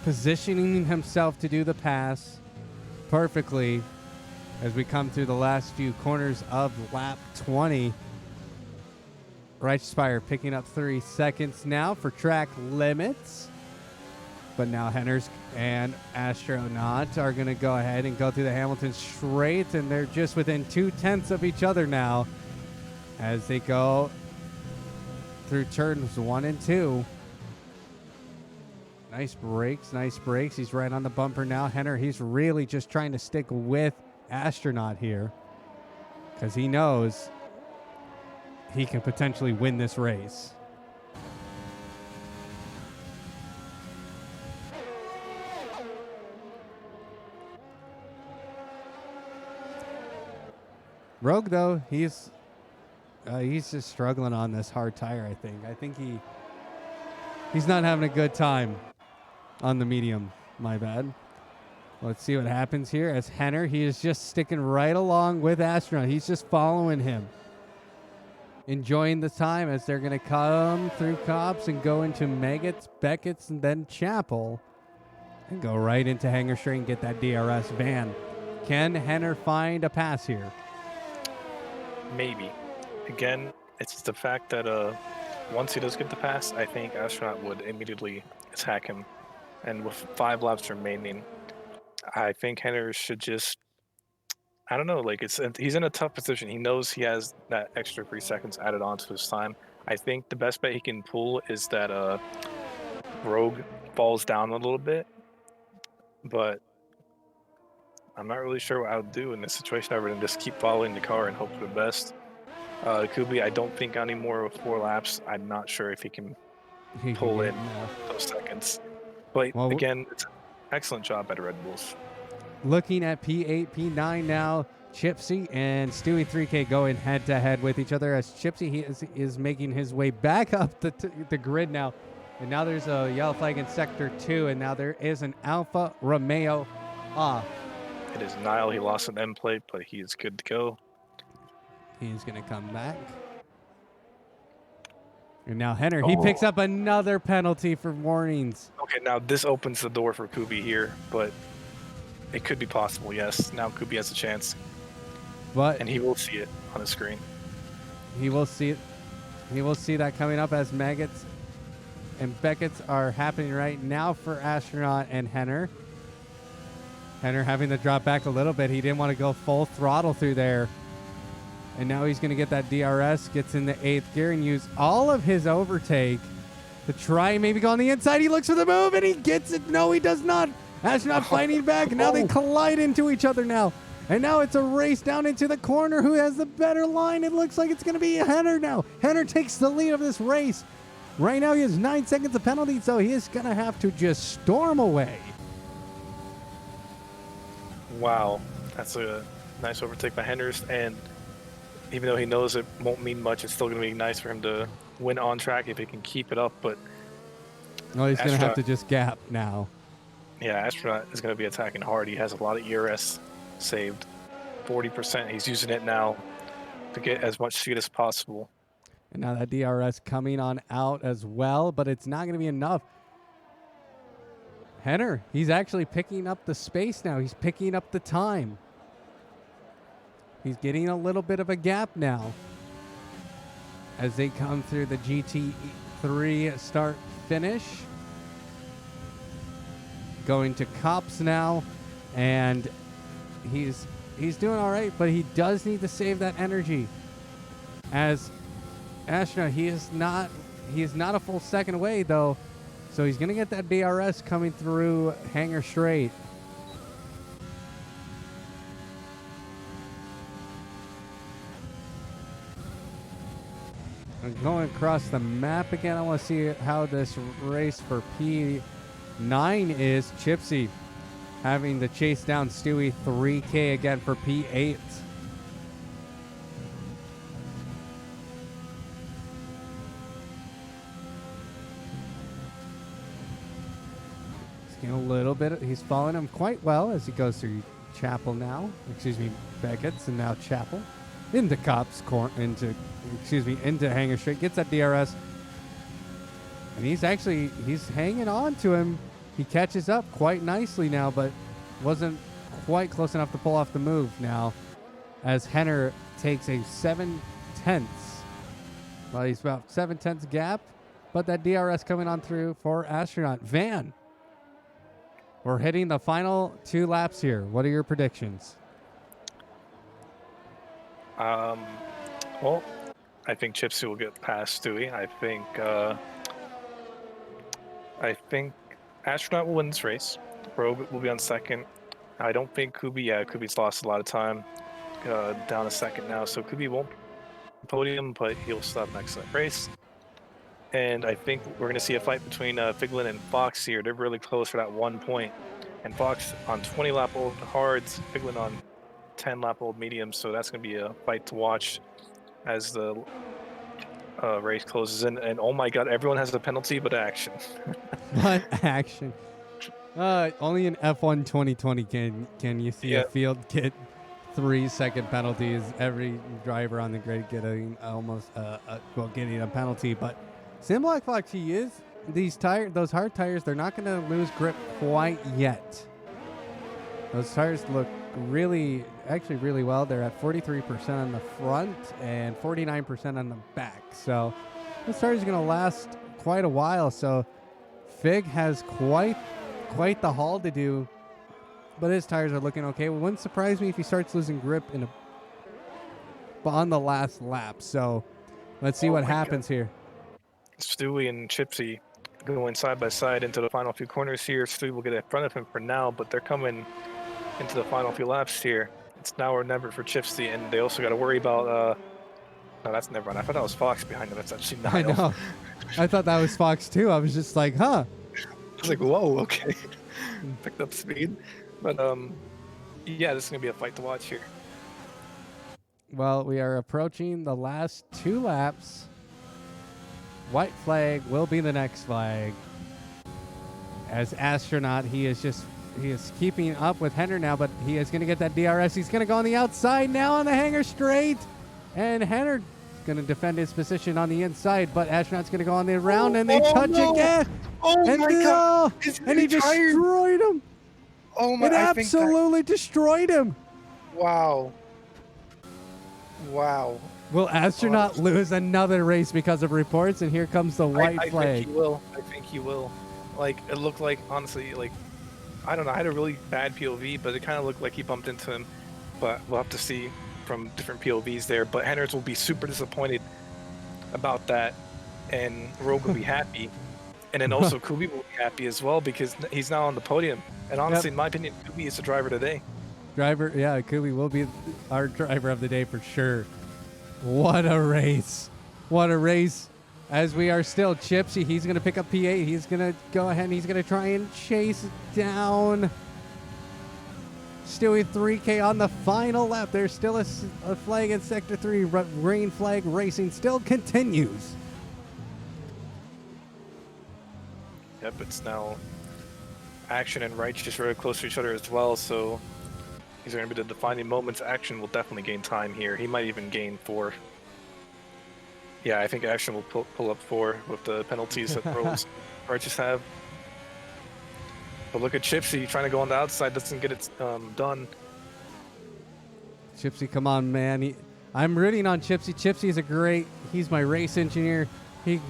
positioning himself to do the pass perfectly as we come through the last few corners of lap 20. Righteous Spire picking up 3 seconds now for track limits. But now Henners and Astronaut are going to go ahead and go through the Hamilton straight, and they're just within 2/10 of each other now as they go through turns 1 and 2. Nice brakes, nice brakes. He's right on the bumper now. Henner, he's really just trying to stick with Astronaut here because he knows he can potentially win this race. Rogue, though, he's just struggling on this hard tire, I think. I think he's not having a good time on the medium. My bad. Let's see what happens here as Henner, he is just sticking right along with Astronaut. He's just following him. Enjoying the time as they're going to come through Cops and go into Meggetts, Beckett's, and then Chapel. And go right into Hangar Straight and get that DRS van. Can Henner find a pass here? Maybe. Again, it's the fact that once he does get the pass, I think Astronaut would immediately attack him. And with 5 laps remaining, I think Henner should just, I don't know, like he's in a tough position. He knows he has that extra 3 seconds added on to his time. I think the best bet he can pull is that Rogue falls down a little bit, but I'm not really sure what I would do in this situation other than just keep following the car and hope for the best. Kubi, I don't think anymore with 4 laps. I'm not sure if he can pull in those seconds. But again, it's an excellent job by the Red Bulls. Looking at P8, P9 now, Chipsy and Stewie 3K going head-to-head with each other as Chipsy is making his way back up the grid now. And now there's a yellow flag in Sector 2, and now there is an Alfa Romeo off. It is Nile. He lost an M plate, but he is good to go. He's going to come back. And now Henner, he picks up another penalty for warnings. Okay, now this opens the door for Kubi here, but it could be possible, yes. Now Kubi has a chance. And he will see it on the screen. He will see it. He will see that coming up as Meggetts and Beckett's are happening right now for Astronaut and Henner. Henner having to drop back a little bit. He didn't want to go full throttle through there. And now he's going to get that DRS, gets in the 8th gear and use all of his overtake to try and maybe go on the inside. He looks for the move and he gets it. No, he does not. Astronaut fighting back. And now they collide into each other now. And now it's a race down into the corner. Who has the better line? It looks like it's going to be Henner now. Henner takes the lead of this race. Right now he has 9 seconds of penalty, so he is going to have to just storm away. Wow, that's a nice overtake by Henders, and even though he knows it won't mean much, it's still going to be nice for him to win on track if he can keep it up, but... No, he's going to have to just gap now. Yeah, Astronaut is going to be attacking hard. He has a lot of ERS saved. 40%. He's using it now to get as much speed as possible. And now that DRS coming on out as well, but it's not going to be enough. Henner, he's actually picking up the space now. He's picking up the time. He's getting a little bit of a gap now as they come through the GT3 start finish. Going to Cops now, and he's doing all right, but he does need to save that energy. As Astronaut, he is not a full second away though. So he's going to get that DRS coming through Hangar Straight. I'm going across the map again. I want to see how this race for P9 is. Chipsy having to chase down Stewie 3K again for P8. A little bit. He's following him quite well as he goes through Chapel now. Beckett's and now Chapel into Cops into Hangar Straight. Gets that DRS, and he's hanging on to him. He catches up quite nicely now, but wasn't quite close enough to pull off the move now, as Henner takes a 7/10. Well, he's about 7/10 gap, but that DRS coming on through for Astronaut. Van, we're hitting the final 2 laps here. What are your predictions? Well, I think Chipsy will get past Stewie. I think Astronaut will win this race. Rogue will be on second. I don't think Kubi. Yeah, Kubi's lost a lot of time. Down a second now, so Kubi won't podium, but he'll still have an excellent race. And I think we're going to see a fight between Figlin and Fox here. They're really close for that 1 point. And Fox on 20-lap-old hards, Figlin on 10-lap-old mediums. So that's going to be a fight to watch as the race closes in. And oh my God, everyone has a penalty but action. What action? Only in F1 2020 can you see a field get 3-second penalties. Every driver on the grid getting almost getting a penalty. But Black Fox, he is those hard tires. They're not going to lose grip quite yet. Those tires look really well. They're at 43% on the front and 49% on the back. So this tire is going to last quite a while. So Fig has quite the haul to do, but his tires are looking okay. It wouldn't surprise me if he starts losing grip on the last lap. So let's see what happens here. Stewie and Chipsy going side by side into the final few corners here. Stewie will get in front of him for now, but they're coming into the final few laps here. It's now or never for Chipsy, and they also got to worry about no, that's never on. I thought that was Fox behind him. That's actually not. I know. I thought that was Fox too. I was just like, huh. I was like, whoa, okay. Picked up speed. But yeah, this is gonna be a fight to watch here. Well, we are approaching the last 2 laps. White flag will be the next flag. As Astronaut, he is keeping up with Henner now, but he is going to get that DRS. He's going to go on the outside now on the hanger straight. And Henner going to defend his position on the inside, but Astronaut's going to go on the round, and they touch again. Oh and my God. And he destroyed him. Oh my! It absolutely destroyed him. Wow. Will Astronaut lose another race because of reports? And here comes the white flag. I think he will. Like, it looked like, honestly, like, I don't know. I had a really bad POV, but it kind of looked like he bumped into him. But we'll have to see from different POVs there. But Henners will be super disappointed about that, and Rogue will be happy. And then also Kubi will be happy as well because he's now on the podium. And honestly, in my opinion, Kubi is the driver today. Kubi will be our driver of the day for sure. What a race. As we are still Chipsy, he's going to pick up P8. He's going to go ahead and he's going to try and chase down Stewie 3K on the final lap. There's still a flag in Sector 3. Green flag racing still continues. Yep, it's now Action and Right just very close to each other as well, so these are going to be the defining moments. Action will definitely gain time here. He might even gain 4. Yeah, I think Action will pull up 4 with the penalties that Righteous have. But look at Chipsy trying to go on the outside, doesn't get it done. Chipsy, come on, man. I'm rooting on Chipsy. Chipsy is he's my race engineer. He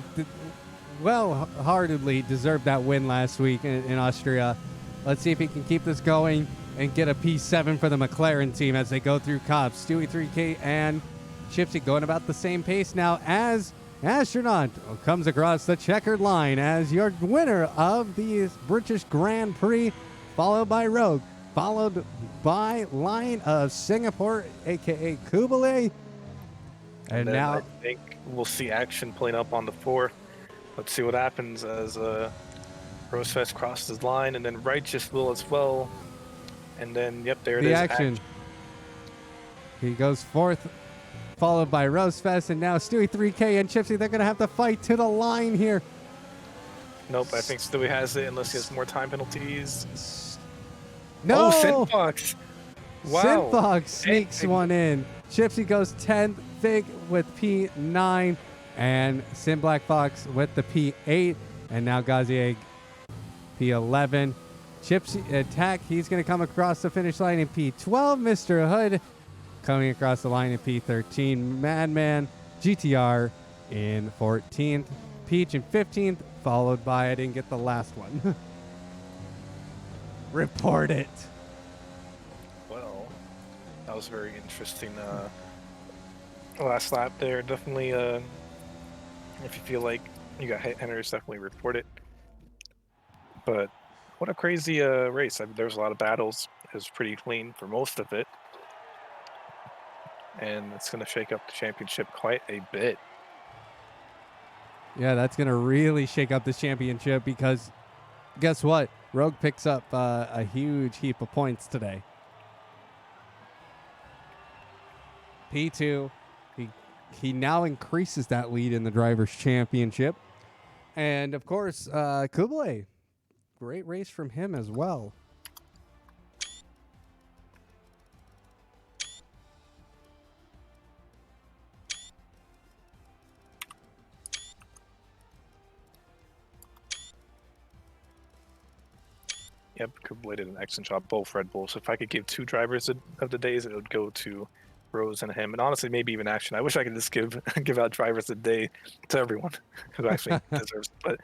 well-heartedly deserved that win last week in Austria. Let's see if he can keep this going and get a P7 for the McLaren team as they go through Cops. Stewie 3K and Chipsy going about the same pace now as Astronaut comes across the checkered line as your winner of the British Grand Prix, followed by Rogue, followed by Lion of Singapore, a.k.a. Kubale. And now I think we'll see Action pulling up on the 4. Let's see what happens as Rosefest crosses the line, and then Righteous will as well. And then, yep, there it is. Action. He goes 4th, followed by Rosefest, and now Stewie 3K and Chipsy. They're going to have to fight to the line here. Nope, I think Stewie has it unless he has more time penalties. No! Oh, Synfox! Wow. Synfox sneaks one in. Chipsy goes 10th, Fig with P9, and Sim Black Fox with the P8. And now Gazier P11. Chips attack. He's going to come across the finish line in P12. Mr. Hood coming across the line in P13. Madman GTR in 14th. Peach in 15th, followed by, I didn't get the last one. Report it. Well, that was very interesting. Last lap there. Definitely, if you feel like you got hit, Henry's definitely report it. But what a crazy race. I mean, there was a lot of battles. It was pretty clean for most of it. And it's going to shake up the championship quite a bit. Yeah, that's going to really shake up this championship because guess what? Rogue picks up a huge heap of points today. P2, he now increases that lead in the Drivers' Championship. And, of course, Kublai, great race from him as well. Yep, Kublai did an excellent job, both Red Bulls. If I could give 2 drivers of the days, it would go to Rose and him. And honestly, maybe even Action. I wish I could just give out drivers of the day to everyone who actually deserves it. But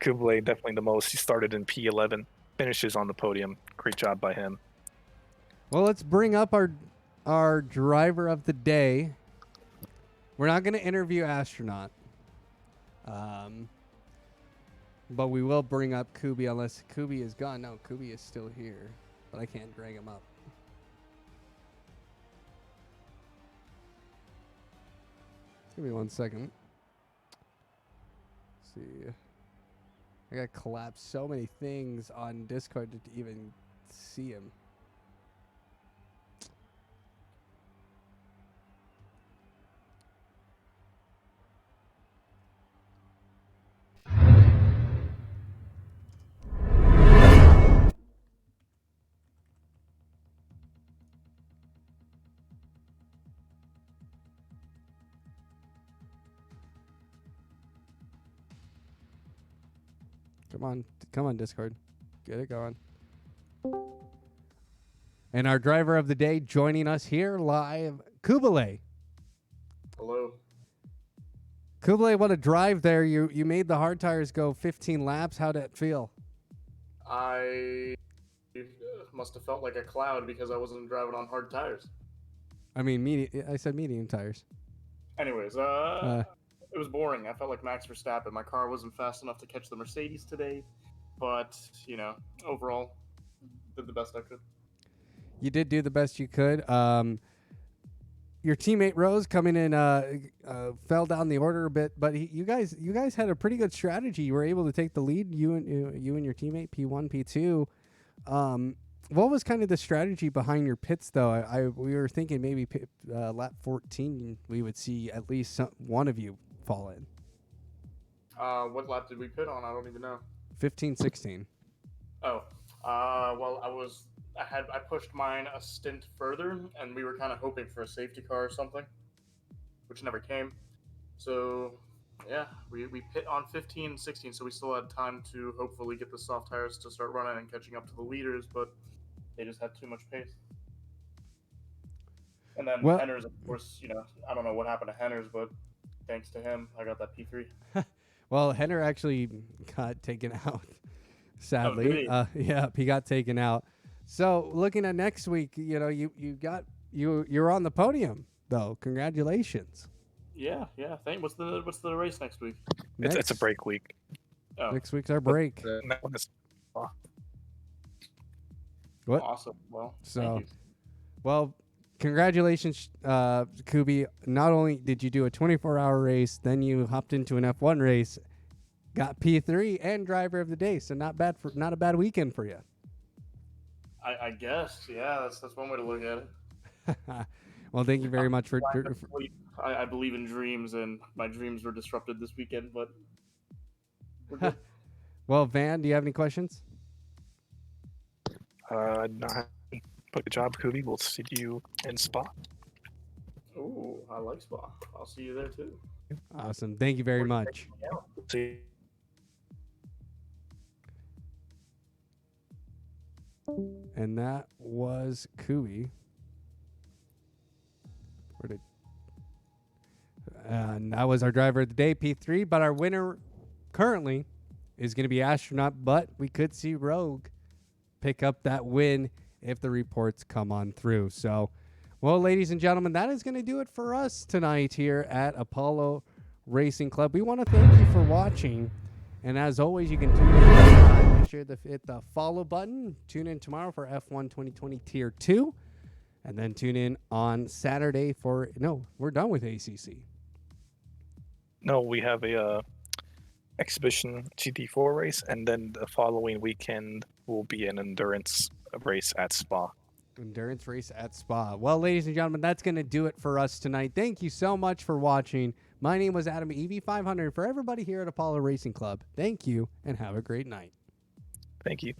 Kublai definitely the most. He started in P11, finishes on the podium. Great job by him. Well, let's bring up our driver of the day. We're not going to interview Astronaut. But we will bring up Kubi unless Kubi is gone. No, Kubi is still here, but I can't drag him up. Give me 1 second. Let's see. I got to collapse so many things on Discord to even see him. Come on, Discord. Get it going. And our driver of the day joining us here live, Kublai. Hello. Kublai, what a drive there. You made the hard tires go 15 laps. How'd it feel? I must have felt like a cloud because I wasn't driving on hard tires. I mean, I said medium tires. Anyways, it was boring. I felt like Max Verstappen. My car wasn't fast enough to catch the Mercedes today, but, overall, did the best I could. You did do the best you could. Your teammate Rose coming in fell down the order a bit, but you guys had a pretty good strategy. You were able to take the lead. You and your teammate P1, P2. What was kind of the strategy behind your pits, though? We were thinking maybe lap 14 we would see at least one of you fall in. What lap did we pit on? I don't even know. 15, 16. Oh, well, I pushed mine a stint further, and we were kind of hoping for a safety car or something, which never came. So, yeah, we pit on 15 and 16, so we still had time to hopefully get the soft tires to start running and catching up to the leaders, but they just had too much pace. And then Henner's, of course, I don't know what happened to Henner's, but thanks to him, I got that P3. Well, Henner actually got taken out, sadly. Yeah, he got taken out. So looking at next week, you're on the podium though. Congratulations. Yeah. What's the race next week? It's a break week. Oh. Next week's our break. What? Awesome. Well, thank you. Well, congratulations, Kubi. Not only did you do a 24-hour race, then you hopped into an F1 race, got P3 and driver of the day. So not a bad weekend for you. I guess, yeah. That's one way to look at it. Well, thank you very much for. I believe in dreams, and my dreams were disrupted this weekend, but we're good. Well, Van, do you have any questions? Not. But good job, Kubi. We'll see you in Spa. Oh, I like Spa. I'll see you there too. Awesome. Thank you very much. See. And that was Kui. And that was our driver of the day, P3. But our winner currently is going to be Astronaut. But we could see Rogue pick up that win if the reports come on through. So, well, ladies and gentlemen, that is going to do it for us tonight here at Apollo Racing Club. We want to thank you for watching. And as always, you can tune in anytime. Make sure to hit the follow button. Tune in tomorrow for F1 2020 Tier 2. And then tune in on Saturday for... No, we're done with ACC. No, we have a exhibition GT4 race, and then the following weekend will be an endurance race at Spa. Endurance race at Spa. Well, ladies and gentlemen, that's going to do it for us tonight. Thank you so much for watching. My name was Adam, EV500. For everybody here at Apollo Racing Club, thank you and have a great night. Thank you.